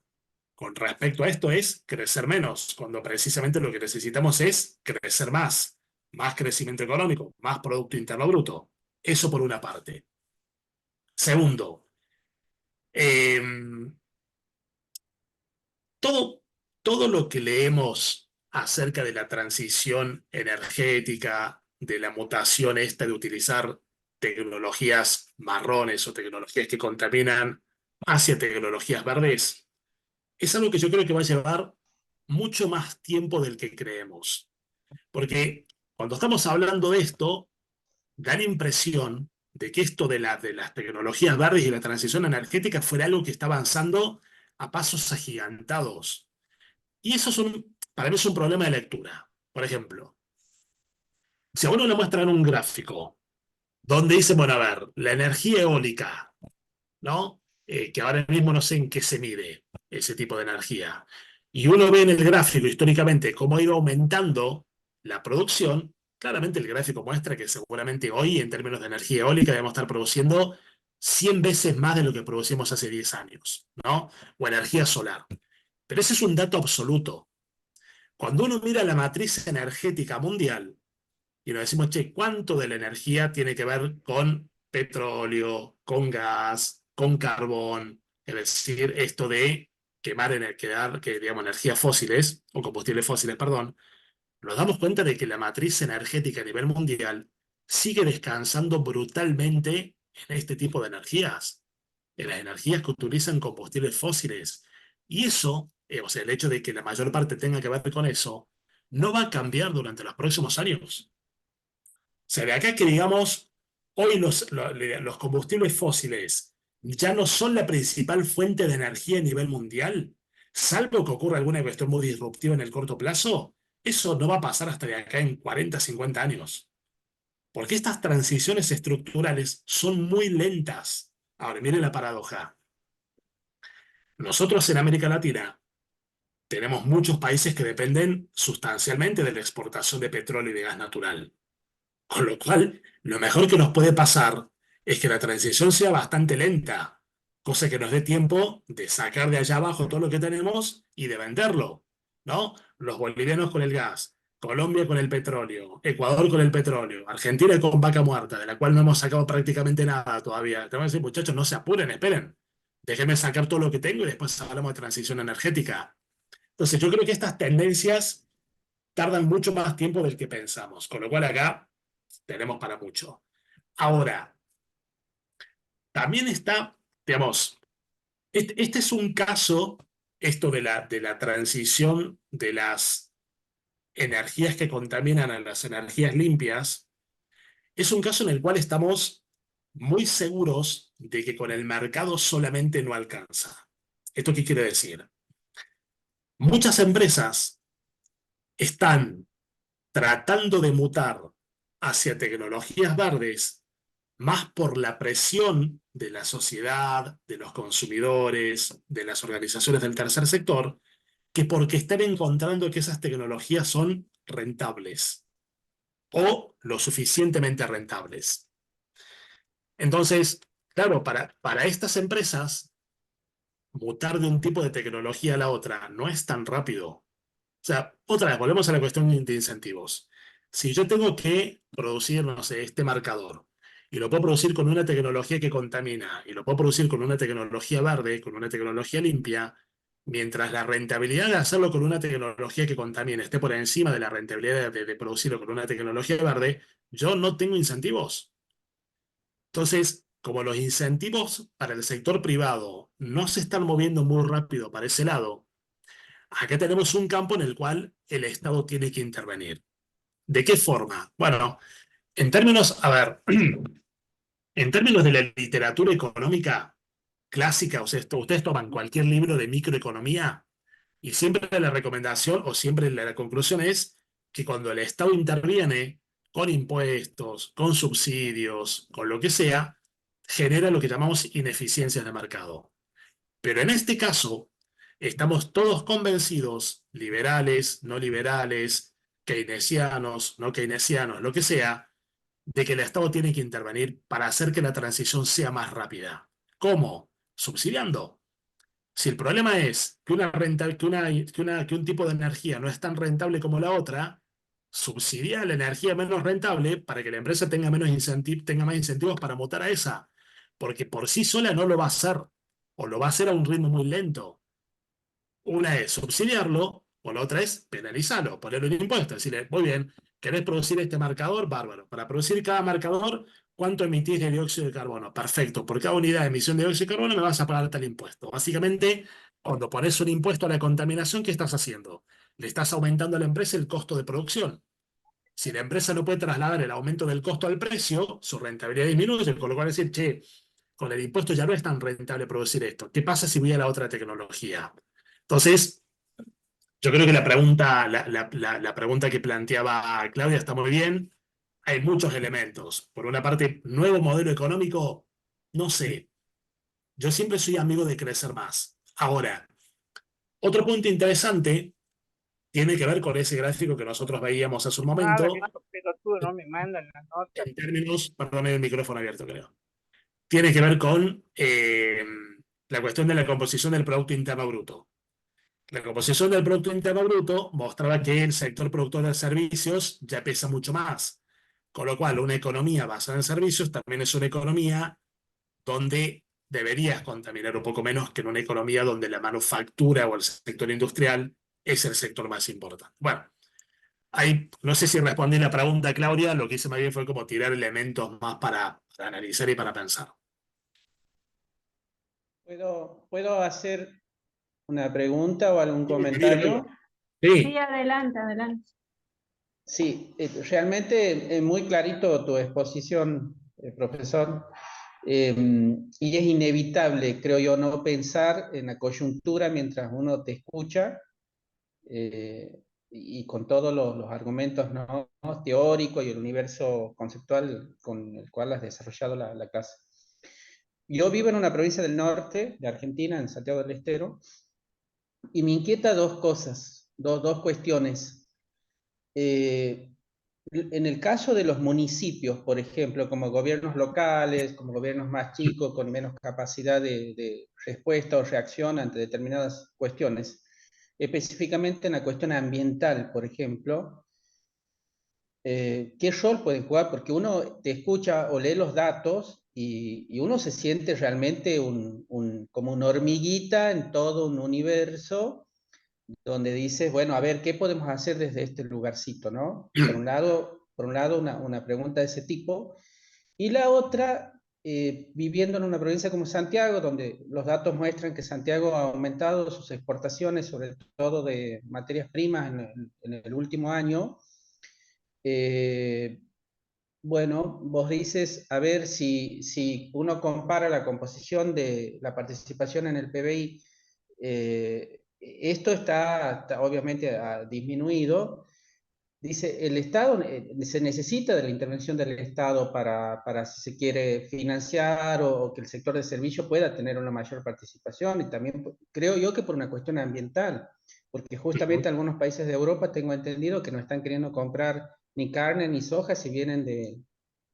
con respecto a esto es crecer menos, cuando precisamente lo que necesitamos es crecer más, más crecimiento económico, más Producto Interno Bruto. Eso por una parte. Segundo, eh, todo lo que leemos acerca de la transición energética, de la mutación esta de utilizar tecnologías marrones o tecnologías que contaminan hacia tecnologías verdes, es algo que yo creo que va a llevar mucho más tiempo del que creemos. Porque cuando estamos hablando de esto, da la impresión de que esto de las tecnologías verdes y la transición energética fuera algo que está avanzando a pasos agigantados. Y eso para mí es un problema de lectura. Por ejemplo, si a uno le muestran un gráfico donde dice, bueno, a ver, la energía eólica, ¿no? Que ahora mismo no sé en qué se mide ese tipo de energía. Y uno ve en el gráfico históricamente cómo ha ido aumentando la producción, claramente el gráfico muestra que seguramente hoy, en términos de energía eólica, debemos estar produciendo 100 veces más de lo que producimos hace 10 años, ¿no? O energía solar. Pero ese es un dato absoluto. Cuando uno mira la matriz energética mundial y nos decimos, che, ¿cuánto de la energía tiene que ver con petróleo, con gas, con carbón? Es decir, esto de digamos, energías fósiles, o combustibles fósiles, perdón, nos damos cuenta de que la matriz energética a nivel mundial sigue descansando brutalmente en este tipo de energías, en las energías que utilizan combustibles fósiles. Y eso, o sea, el hecho de que la mayor parte tenga que ver con eso, no va a cambiar durante los próximos años. O sea, de acá que digamos, hoy los combustibles fósiles ya no son la principal fuente de energía a nivel mundial, salvo que ocurra alguna cuestión muy disruptiva en el corto plazo, eso no va a pasar hasta de acá en 40, 50 años. Porque estas transiciones estructurales son muy lentas. Ahora, miren la paradoja. Nosotros en América Latina tenemos muchos países que dependen sustancialmente de la exportación de petróleo y de gas natural. Con lo cual, lo mejor que nos puede pasar es que la transición sea bastante lenta, cosa que nos dé tiempo de sacar de allá abajo todo lo que tenemos y de venderlo, ¿no? Los bolivianos con el gas, Colombia con el petróleo, Ecuador con el petróleo, Argentina con Vaca Muerta, de la cual no hemos sacado prácticamente nada todavía. Te voy a decir, muchachos, no se apuren, esperen. Déjenme sacar todo lo que tengo y después hablamos de transición energética. Entonces, yo creo que estas tendencias tardan mucho más tiempo del que pensamos, con lo cual acá tenemos para mucho. Ahora, también está, digamos, este es un caso, esto de la transición de las energías que contaminan a las energías limpias, es un caso en el cual estamos muy seguros de que con el mercado solamente no alcanza. ¿Esto qué quiere decir? Muchas empresas están tratando de mutar hacia tecnologías verdes más por la presión de la sociedad, de los consumidores, de las organizaciones del tercer sector, que porque están encontrando que esas tecnologías son rentables o lo suficientemente rentables. Entonces, claro, para estas empresas, mutar de un tipo de tecnología a la otra no es tan rápido. O sea, otra vez, volvemos a la cuestión de incentivos. Si yo tengo que producir, no sé, este marcador, y lo puedo producir con una tecnología que contamina, y lo puedo producir con una tecnología verde, con una tecnología limpia, mientras la rentabilidad de hacerlo con una tecnología que contamina esté por encima de la rentabilidad de producirlo con una tecnología verde, yo no tengo incentivos. Entonces, como los incentivos para el sector privado no se están moviendo muy rápido para ese lado, acá tenemos un campo en el cual el Estado tiene que intervenir. ¿De qué forma? Bueno, en términos, a ver, en términos de la literatura económica clásica, o sea, ustedes toman cualquier libro de microeconomía y siempre la recomendación o siempre la conclusión es que cuando el Estado interviene con impuestos, con subsidios, con lo que sea, genera lo que llamamos ineficiencias de mercado. Pero en este caso, estamos todos convencidos, liberales, keynesianos, no keynesianos, lo que sea, de que el Estado tiene que intervenir para hacer que la transición sea más rápida. ¿Cómo? Subsidiando. Si el problema es que, que un tipo de energía no es tan rentable como la otra, subsidia la energía menos rentable para que la empresa tenga más incentivos para mutar a esa. Porque por sí sola no lo va a hacer, o lo va a hacer a un ritmo muy lento. Una es subsidiarlo, o la otra es penalizarlo, ponerle un impuesto. Decirle, muy bien, ¿querés producir este marcador? Bárbaro. Para producir cada marcador, ¿cuánto emitís de dióxido de carbono? Perfecto. Por cada unidad de emisión de dióxido de carbono me vas a pagar tal impuesto. Básicamente, cuando pones un impuesto a la contaminación, ¿qué estás haciendo? Le estás aumentando a la empresa el costo de producción. Si la empresa no puede trasladar el aumento del costo al precio, su rentabilidad disminuye, con lo cual decir, che, con el impuesto ya no es tan rentable producir esto. ¿Qué pasa si voy a la otra tecnología? Entonces, yo creo que la pregunta que planteaba Claudia está muy bien. Hay muchos elementos. Por una parte, nuevo modelo económico, no sé. Yo siempre soy amigo de crecer más. Ahora, otro punto interesante tiene que ver con ese gráfico que nosotros veíamos hace un Nada, momento, que estos pelotudos no me mandan las notas. en términos, perdón, el micrófono abierto, creo. Tiene que ver con la cuestión de la composición del Producto Interno Bruto. La composición del Producto Interno Bruto mostraba que el sector productor de servicios ya pesa mucho más, con lo cual una economía basada en servicios también es una economía donde deberías contaminar un poco menos que en una economía donde la manufactura o el sector industrial es el sector más importante. Bueno, ahí no sé si respondí la pregunta, Claudia, lo que hice más bien fue como tirar elementos más para analizar y para pensar. ¿Puedo hacer una pregunta o algún Sí, comentario? Sí, Sí, adelante, adelante. Sí, realmente es muy clarito tu exposición, profesor, y es inevitable, creo yo, no pensar en la coyuntura mientras uno te escucha y con todos los argumentos ¿no? teóricos y el universo conceptual con el cual has desarrollado la clase. Yo vivo en una provincia del norte de Argentina, en Santiago del Estero, y me inquieta dos cosas, dos cuestiones. En el caso de los municipios, por ejemplo, como gobiernos locales, como gobiernos más chicos, con menos capacidad de respuesta o reacción ante determinadas cuestiones, específicamente en la cuestión ambiental, por ejemplo, ¿qué rol pueden jugar? Porque uno te escucha o lee los datos y uno se siente realmente como una hormiguita en todo un universo donde dices, bueno, a ver, ¿qué podemos hacer desde este lugarcito, no? Por un lado una pregunta de ese tipo, y la otra, viviendo en una provincia como Santiago, donde los datos muestran que Santiago ha aumentado sus exportaciones, sobre todo de materias primas en el último año, eh, bueno, vos dices, a ver si uno compara la composición de la participación en el PBI, esto está obviamente disminuido. Dice, el Estado se necesita de la intervención del Estado para si se quiere financiar o que el sector de servicio pueda tener una mayor participación y también creo yo que por una cuestión ambiental, porque justamente algunos países de Europa tengo entendido que no están queriendo comprar ni carne ni soja si vienen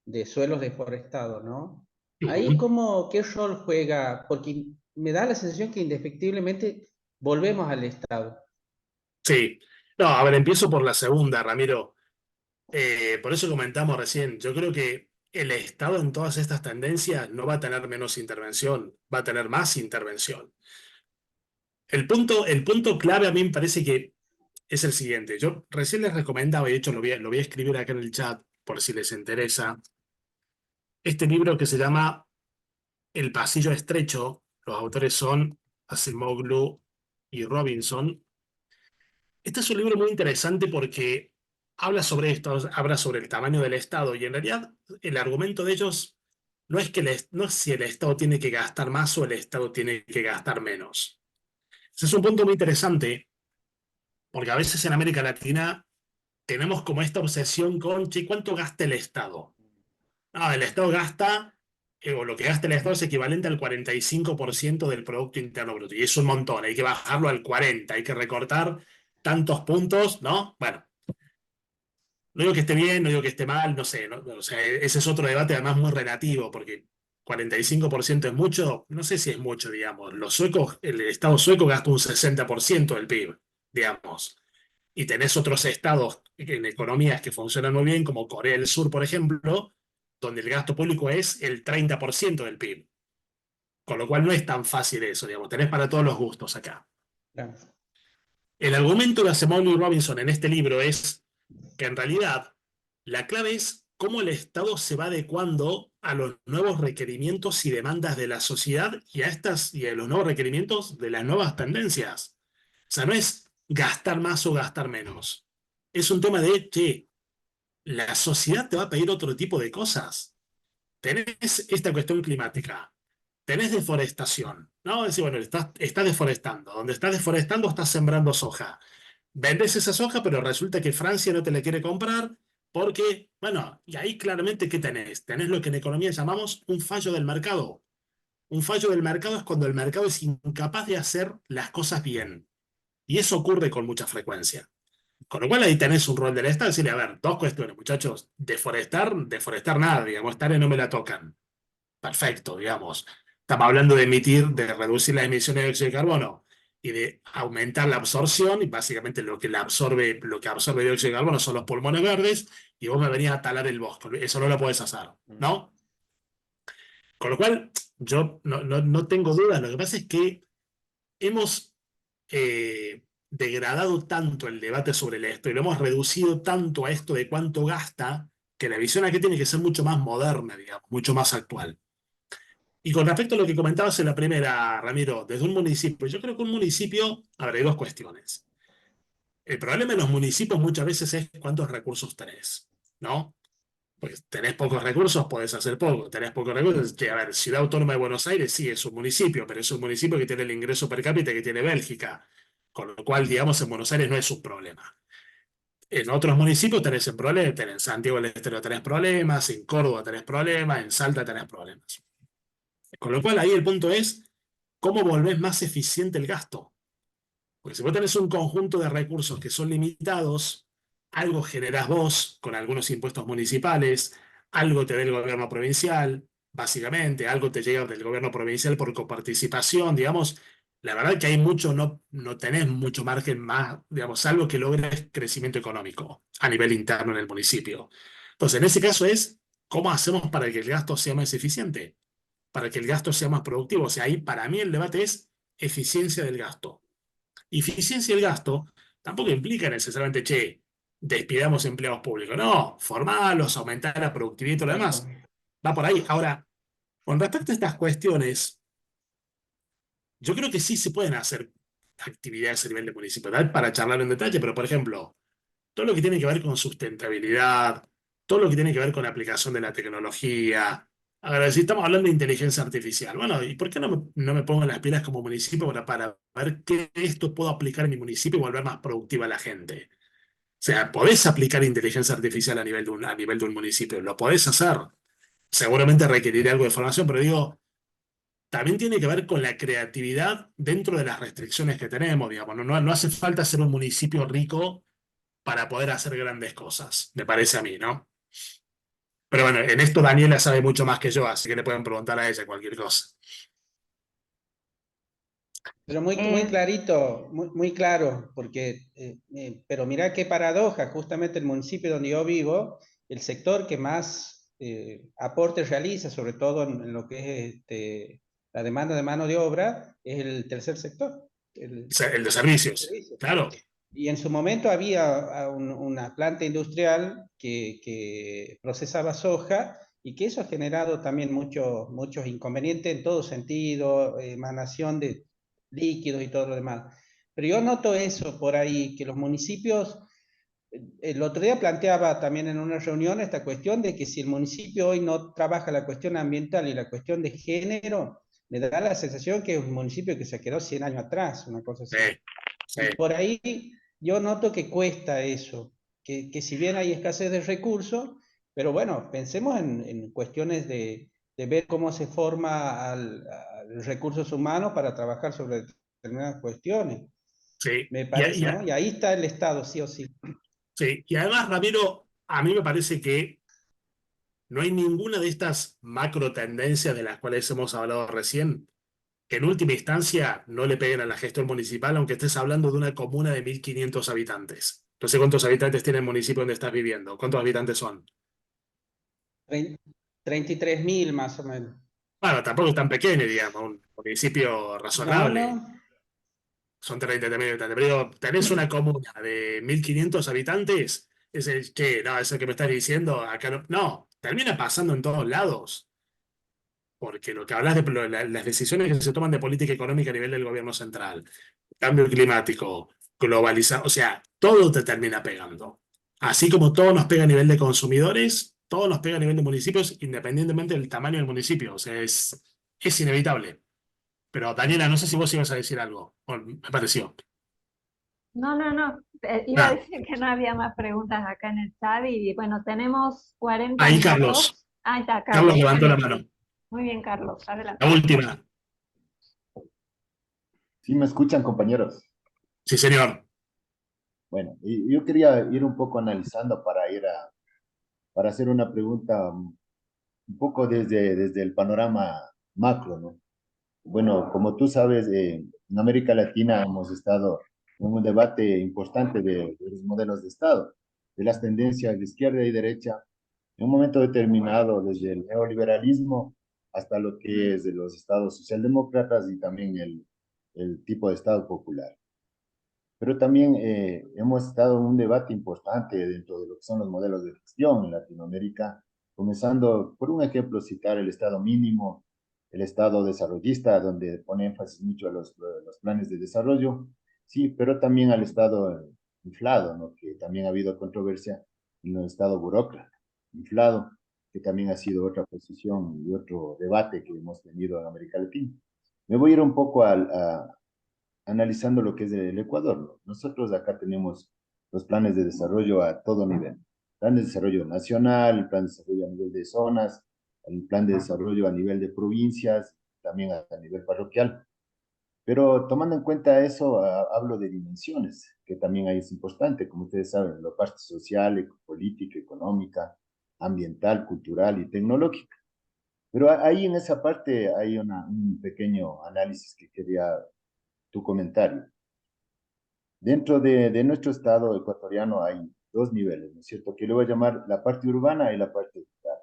de suelos deforestados, ¿no? Ahí como, ¿qué rol juega? Porque me da la sensación que indefectiblemente volvemos al Estado. sí. No, a ver, empiezo por la segunda, Ramiro. Por eso comentamos recién, yo creo que el Estado en todas estas tendencias no va a tener menos intervención, va a tener más intervención. El punto clave a mí me parece que es el siguiente. Yo recién les recomendaba, y de hecho lo voy a escribir acá en el chat por si les interesa, este libro que se llama El pasillo estrecho. Los autores son Acemoglu y Robinson. Este es un libro muy interesante porque habla sobre esto, habla sobre el tamaño del Estado y en realidad el argumento de ellos no es que no es si el Estado tiene que gastar más o el Estado tiene que gastar menos. Ese es un punto muy interesante porque a veces en América Latina tenemos como esta obsesión con, che, ¿cuánto gasta el Estado? Ah, el Estado gasta, o lo que gasta el Estado es equivalente al 45% del Producto Interno Bruto. Y es un montón, hay que bajarlo al 40%, hay que recortar tantos puntos, ¿no? Bueno, no digo que esté bien, no digo que esté mal, no sé, ¿no? O sea, ese es otro debate además muy relativo, porque 45% es mucho, no sé si es mucho, digamos. Los suecos, el Estado sueco gasta un 60% del PIB, digamos. Y tenés otros estados en economías que funcionan muy bien, como Corea del Sur, por ejemplo, donde el gasto público es el 30% del PIB. Con lo cual no es tan fácil eso, digamos. Tenés para todos los gustos acá. Claro. El argumento de Acemoglu y Robinson en este libro es que en realidad la clave es cómo el Estado se va adecuando a los nuevos requerimientos y demandas de la sociedad y a los nuevos requerimientos de las nuevas tendencias. O sea, no es gastar más o gastar menos. Es un tema de, che, la sociedad te va a pedir otro tipo de cosas. Tenés esta cuestión climática, tenés deforestación, ¿no? Es decir, bueno, estás deforestando. Donde estás deforestando, estás sembrando soja. Vendes esa soja, pero resulta que Francia no te la quiere comprar porque, bueno, y ahí claramente, ¿qué tenés? Tenés lo que en economía llamamos un fallo del mercado. Un fallo del mercado es cuando el mercado es incapaz de hacer las cosas bien. Y eso ocurre con mucha frecuencia. Con lo cual ahí tenés un rol del Estado, decirle, a ver, dos cuestiones, muchachos, deforestar nada, digamos, esta área no me la tocan. Perfecto, digamos. Estamos hablando de de reducir las emisiones de dióxido de carbono y de aumentar la absorción, y básicamente lo que absorbe dióxido de carbono son los pulmones verdes, y vos me venís a talar el bosque. Eso no lo podés hacer, ¿no? Con lo cual, yo no tengo dudas. Lo que pasa es que hemos degradado tanto el debate sobre esto y lo hemos reducido tanto a esto de cuánto gasta, que la visión aquí tiene que ser mucho más moderna, digamos, mucho más actual. Y con respecto a lo que comentabas en la primera, Ramiro, desde un municipio, yo creo que un municipio, a ver, hay dos cuestiones. El problema de los municipios muchas veces es cuántos recursos tenés, ¿no? Pues tenés pocos recursos, podés hacer poco. Tenés pocos recursos, que a ver, Ciudad Autónoma de Buenos Aires sí es un municipio, pero es un municipio que tiene el ingreso per cápita que tiene Bélgica. Con lo cual, digamos, en Buenos Aires no es un problema. En otros municipios tenés el problema, en Santiago del Estero tenés problemas, en Córdoba tenés problemas, en Salta tenés problemas. Con lo cual, ahí el punto es cómo volvés más eficiente el gasto. Porque si vos tenés un conjunto de recursos que son limitados, algo generás vos con algunos impuestos municipales, algo te da el gobierno provincial, básicamente, algo te llega del gobierno provincial por coparticipación, digamos. La verdad que hay mucho, no tenés mucho margen más, digamos, salvo que logres crecimiento económico a nivel interno en el municipio. Entonces, en ese caso es, ¿cómo hacemos para que el gasto sea más eficiente? Para que el gasto sea más productivo. O sea, ahí para mí el debate es eficiencia del gasto. Y eficiencia del gasto tampoco implica necesariamente, che, despidamos empleados públicos. No, formarlos, aumentar la productividad y todo lo demás. Va por ahí. Ahora, con respecto a estas cuestiones, yo creo que sí se pueden hacer actividades a nivel de municipio, ¿verdad? Para charlar en detalle, pero por ejemplo, todo lo que tiene que ver con sustentabilidad, todo lo que tiene que ver con la aplicación de la tecnología. A ver, si estamos hablando de inteligencia artificial, bueno, ¿y por qué no me pongo las pilas como municipio para ver qué de esto puedo aplicar en mi municipio y volver más productiva a la gente? O sea, podés aplicar inteligencia artificial a nivel de un municipio, lo podés hacer. Seguramente requerirá algo de formación, pero digo, también tiene que ver con la creatividad dentro de las restricciones que tenemos, digamos. No hace falta ser un municipio rico para poder hacer grandes cosas, me parece a mí, ¿no? Pero bueno, en esto Daniela sabe mucho más que yo, así que le pueden preguntar a ella cualquier cosa. Pero muy Eh, clarito, muy claro, porque, pero mirá qué paradoja, justamente el municipio donde yo vivo, el sector que más aporte realiza, sobre todo en lo que es la demanda de mano de obra, es el tercer sector, O sea, el de servicios, servicio. claro. Y en su momento había una planta industrial que procesaba soja y que eso ha generado también muchos inconvenientes en todo sentido, emanación de líquidos y todo lo demás. Pero yo noto eso por ahí, que los municipios, el otro día planteaba también en una reunión esta cuestión de que si el municipio hoy no trabaja la cuestión ambiental y la cuestión de género, me da la sensación que es un municipio que se quedó 100 años atrás, una cosa así. Sí, sí. Y por ahí yo noto que cuesta eso, que si bien hay escasez de recursos, pero bueno, pensemos en cuestiones de ver cómo se forma a los recursos humanos para trabajar sobre determinadas cuestiones, Sí. me parece, ¿no? Y ahí está el Estado, sí o sí. Sí. Y además, Ramiro, a mí me parece que no hay ninguna de estas macro tendencias de las cuales hemos hablado recién que en última instancia no le peguen a la gestión municipal, aunque estés hablando de una comuna de 1.500 habitantes. No sé cuántos habitantes tiene el municipio donde estás viviendo. ¿Cuántos habitantes son? 33.000 más o menos. Bueno, tampoco es tan pequeño, digamos, un municipio No, razonable. no. Son 30.000 habitantes. Pero digo, tenés una comuna de 1.500 habitantes, es el que, no, eso que me estás diciendo, acá no. No, termina pasando en todos lados. Porque lo que hablas de las decisiones que se toman de política económica a nivel del gobierno central, cambio climático, globalización, o sea, todo te termina pegando. Así como todo nos pega a nivel de consumidores, todo nos pega a nivel de municipios, independientemente del tamaño del municipio. O sea, es inevitable. Pero Daniela, no sé si vos ibas a decir algo, o me pareció. no. Iba a Ah, decir que no había más preguntas acá en el chat y bueno, tenemos 40 ahí Carlos. minutos. Ahí está, Carlos Carlos. Muy levantó la bien, mano. muy bien, Carlos. La Adelante. última. ¿Sí me escuchan, compañeros? Sí, señor. Bueno, y yo quería ir un poco analizando para hacer una pregunta un poco desde el panorama macro, ¿no? Bueno, como tú sabes, en América Latina hemos estado en un debate importante de los modelos de Estado, de las tendencias de izquierda y derecha, en un momento determinado, desde el neoliberalismo hasta lo que es de los estados socialdemócratas y también el tipo de Estado popular. Pero también hemos estado en un debate importante dentro de lo que son los modelos de gestión en Latinoamérica, comenzando, por un ejemplo, citar el Estado mínimo, el Estado desarrollista, donde pone énfasis mucho a los planes de desarrollo, sí, pero también al Estado inflado, ¿no? Que también ha habido controversia en el Estado burócrata, inflado, que también ha sido otra posición y otro debate que hemos tenido en América Latina. Me voy a ir un poco analizando lo que es el Ecuador, ¿no? Nosotros acá tenemos los planes de desarrollo a todo nivel. Plan de desarrollo nacional, el plan de desarrollo a nivel de zonas, el plan de desarrollo a nivel de provincias, también a nivel parroquial. Pero tomando en cuenta eso, hablo de dimensiones, que también ahí es importante, como ustedes saben, la parte social, política, económica, ambiental, cultural y tecnológica. Pero ahí en esa parte hay un pequeño análisis que quería tu comentario. Dentro de nuestro estado ecuatoriano hay dos niveles, ¿no es cierto? Que le voy a llamar la parte urbana y la parte rural.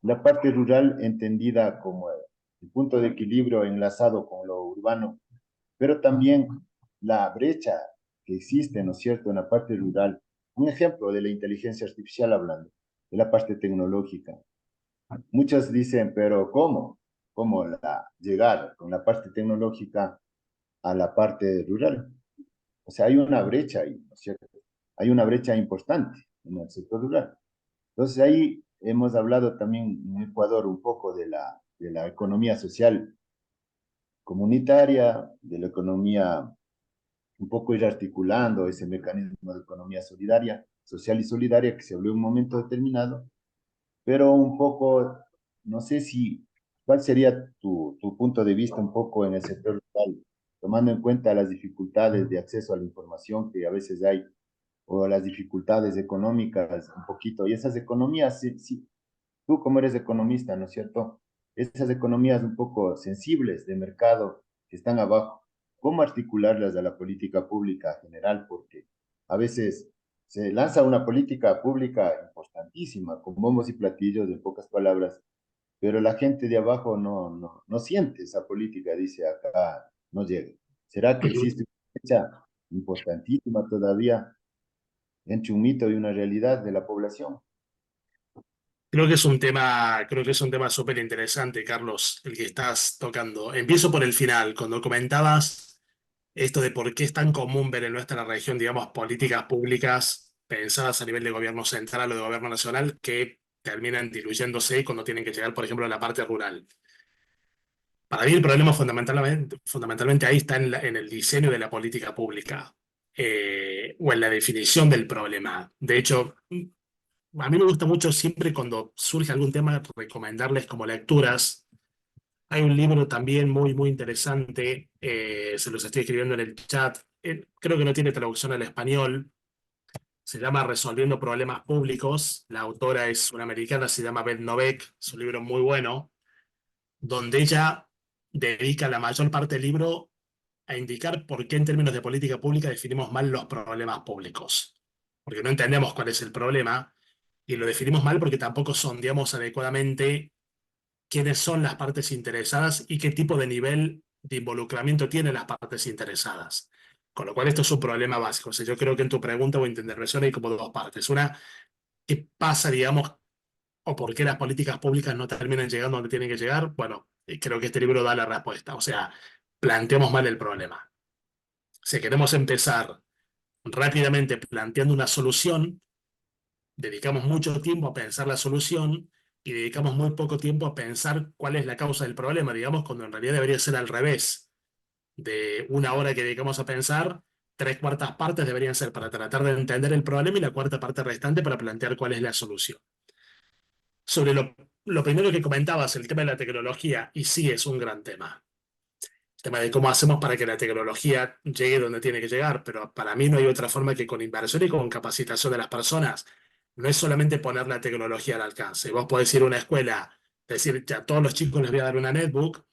La parte rural entendida como el punto de equilibrio enlazado con lo urbano, pero también la brecha que existe, ¿no es cierto?, en la parte rural. Un ejemplo de la inteligencia artificial hablando, de la parte tecnológica. Muchos dicen, pero ¿cómo? ¿Cómo llegar con la parte tecnológica a la parte rural? O sea, hay una brecha ahí, ¿no es cierto? Hay una brecha importante en el sector rural. Entonces ahí hemos hablado también en Ecuador un poco de la economía social comunitaria, de la economía, un poco ir articulando ese mecanismo de economía solidaria, social y solidaria que se habló en un momento determinado, pero un poco, no sé ¿cuál sería tu punto de vista un poco en el sector rural, tomando en cuenta las dificultades de acceso a la información que a veces hay, o las dificultades económicas un poquito, y esas economías, sí, tú como eres economista, ¿no es cierto? Esas economías un poco sensibles de mercado que están abajo, ¿cómo articularlas a la política pública general? Porque a veces se lanza una política pública importantísima, con bombos y platillos, en pocas palabras, pero la gente de abajo no siente esa política, dice acá no llega. ¿Será que existe una brecha importantísima todavía entre un mito y una realidad de la población? Creo que es un tema súper interesante, Carlos, el que estás tocando. Empiezo por el final, cuando comentabas esto de por qué es tan común ver en nuestra región, digamos, políticas públicas pensadas a nivel de gobierno central o de gobierno nacional que terminan diluyéndose cuando tienen que llegar, por ejemplo, a la parte rural. Para mí el problema fundamentalmente ahí está en el diseño de la política pública, o en la definición del problema. De hecho, a mí me gusta mucho siempre cuando surge algún tema recomendarles como lecturas. Hay un libro también muy interesante, se los estoy escribiendo en el chat, creo que no tiene traducción al español, se llama Resolviendo Problemas Públicos, la autora es una americana, se llama Beth Novek, es un libro muy bueno, donde ella dedica la mayor parte del libro a indicar por qué en términos de política pública definimos mal los problemas públicos, porque no entendemos cuál es el problema y lo definimos mal porque tampoco sondeamos adecuadamente quiénes son las partes interesadas y qué tipo de nivel de involucramiento tienen las partes interesadas. Con lo cual esto es un problema básico. O sea, yo creo que en tu pregunta o intervención hay como dos partes. Una, ¿qué pasa, digamos, o por qué las políticas públicas no terminan llegando donde tienen que llegar? Bueno, creo que este libro da la respuesta. O sea, planteamos mal el problema. Si queremos empezar rápidamente planteando una solución, dedicamos mucho tiempo a pensar la solución y dedicamos muy poco tiempo a pensar cuál es la causa del problema, digamos, cuando en realidad debería ser al revés. De una hora que dedicamos a pensar, tres cuartas partes deberían ser para tratar de entender el problema y la cuarta parte restante para plantear cuál es la solución. Sobre lo primero que comentabas, el tema de la tecnología, y sí es un gran tema. tema de cómo hacemos para que la tecnología llegue donde tiene que llegar, pero para mí no hay otra forma que con inversión y con capacitación de las personas. No es solamente poner la tecnología al alcance. Vos podés ir a una escuela, decir, ya a todos los chicos les voy a dar una netbook,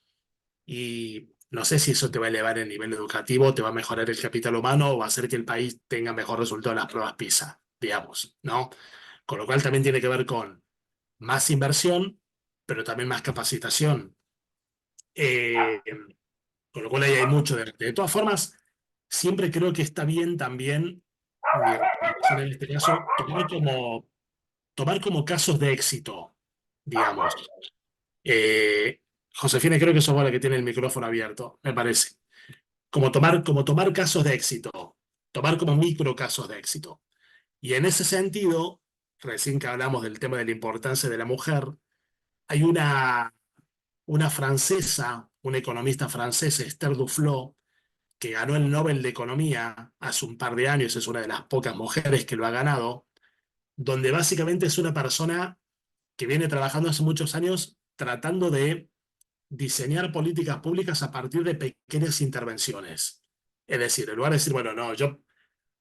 y no sé si eso te va a elevar el nivel educativo, te va a mejorar el capital humano o va a hacer que el país tenga mejor resultado en las pruebas PISA, digamos, ¿no? Con lo cual también tiene que ver con más inversión, pero también más capacitación. Eh, con lo cual ahí hay mucho debate. De todas formas, siempre creo que está bien también, mi recomendación en este caso, tomar como casos de éxito, digamos. Josefina, creo que sos vos la que tiene el micrófono abierto, me parece. Como tomar casos de éxito, tomar como micro casos de éxito. Y en ese sentido, recién que hablamos del tema de la importancia de la mujer, hay una francesa, una economista francesa, Esther Duflo, que ganó el Nobel de Economía hace un par de años, es una de las pocas mujeres que lo ha ganado, donde básicamente es una persona que viene trabajando hace muchos años tratando de diseñar políticas públicas a partir de pequeñas intervenciones. Es decir, en lugar de decir, bueno, no, yo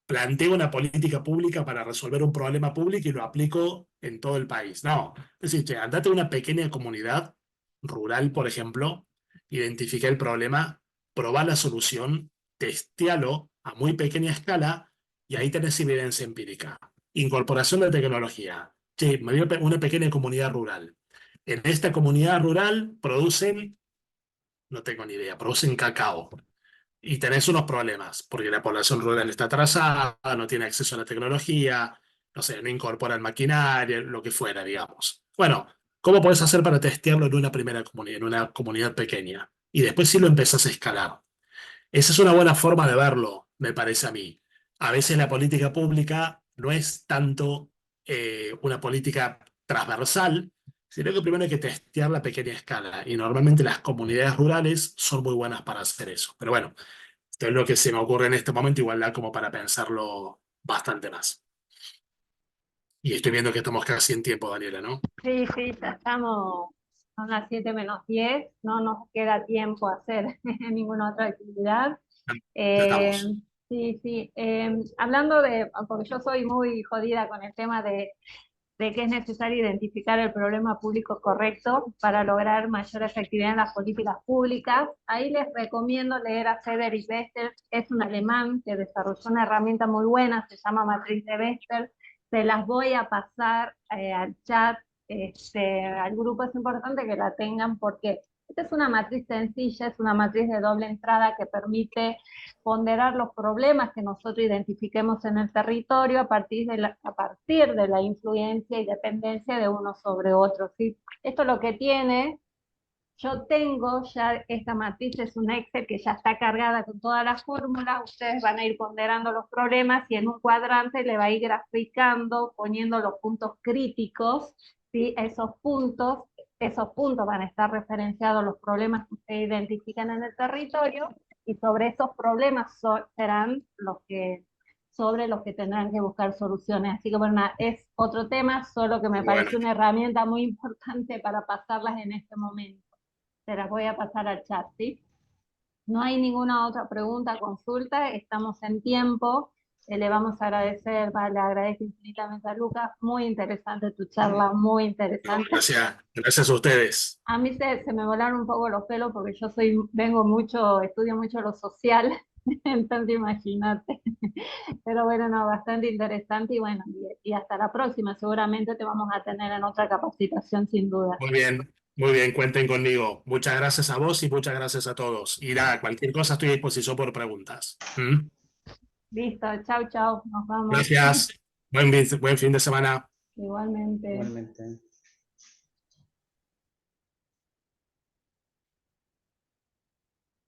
planteo una política pública para resolver un problema público y lo aplico en todo el país. No, es decir, che, andate a una pequeña comunidad rural, por ejemplo, identifica el problema, probá la solución, testéalo a muy pequeña escala y ahí tenés evidencia empírica. Incorporación de tecnología. Che, me dio una pequeña comunidad rural. En esta comunidad rural producen, no tengo ni idea, producen cacao. Y tenés unos problemas, porque la población rural está atrasada, no tiene acceso a la tecnología, no sé, no incorpora el maquinaria, lo que fuera, digamos. Bueno, ¿cómo podés hacer para testearlo en una primera comunidad, en una comunidad pequeña? Y después sí lo empezás a escalar. Esa es una buena forma de verlo, me parece a mí. A veces la política pública no es tanto una política transversal, sino que primero hay que testear la pequeña escala. Y normalmente las comunidades rurales son muy buenas para hacer eso. Pero bueno, esto es lo que se me ocurre en este momento, igual da como para pensarlo bastante más. Y estoy viendo que estamos casi en tiempo, Daniela, ¿no? Sí, sí, ya estamos, son las 7 menos 10, no nos queda tiempo a hacer ninguna otra actividad. Ya estamos. Sí, sí, hablando de, porque yo soy muy jodida con el tema de que es necesario identificar el problema público correcto para lograr mayor efectividad en las políticas públicas. Ahí les recomiendo leer a Frederick Bessel, es un alemán que desarrolló una herramienta muy buena, se llama Matriz de Bessel. Se las voy a pasar al chat, al grupo. Es importante que la tengan porque esta es una matriz sencilla, es una matriz de doble entrada que permite ponderar los problemas que nosotros identifiquemos en el territorio a partir de la influencia y dependencia de uno sobre otro, ¿sí? Esto lo que tiene, yo tengo ya esta matriz, es un Excel que ya está cargada con todas las fórmulas, ustedes van a ir ponderando los problemas y en un cuadrante le va a ir graficando, poniendo los puntos críticos, ¿sí? Esos puntos van a estar referenciados los problemas que ustedes identifican en el territorio y sobre esos problemas serán sobre los que tendrán que buscar soluciones. Así que bueno, es otro tema, solo que me Bueno, parece una herramienta muy importante para pasarlas en este momento. Se las voy a pasar al chat, ¿sí? No hay ninguna otra pregunta, consulta, estamos en tiempo. Le vamos a agradecer, le agradezco infinitamente a Lucas, muy interesante tu charla, muy no, interesante. gracias a ustedes. A mí se me volaron un poco los pelos porque yo estudio mucho lo social, entonces imagínate. Pero bueno, no, bastante interesante y bueno, y hasta la próxima, seguramente te vamos a tener en otra capacitación sin duda. Muy bien, cuenten conmigo. Muchas gracias a vos y muchas gracias a todos. Y nada, cualquier cosa estoy a disposición por preguntas. ¿Mm? Listo, chau, chau, nos vamos. Gracias. Buen fin de semana. Igualmente. Igualmente.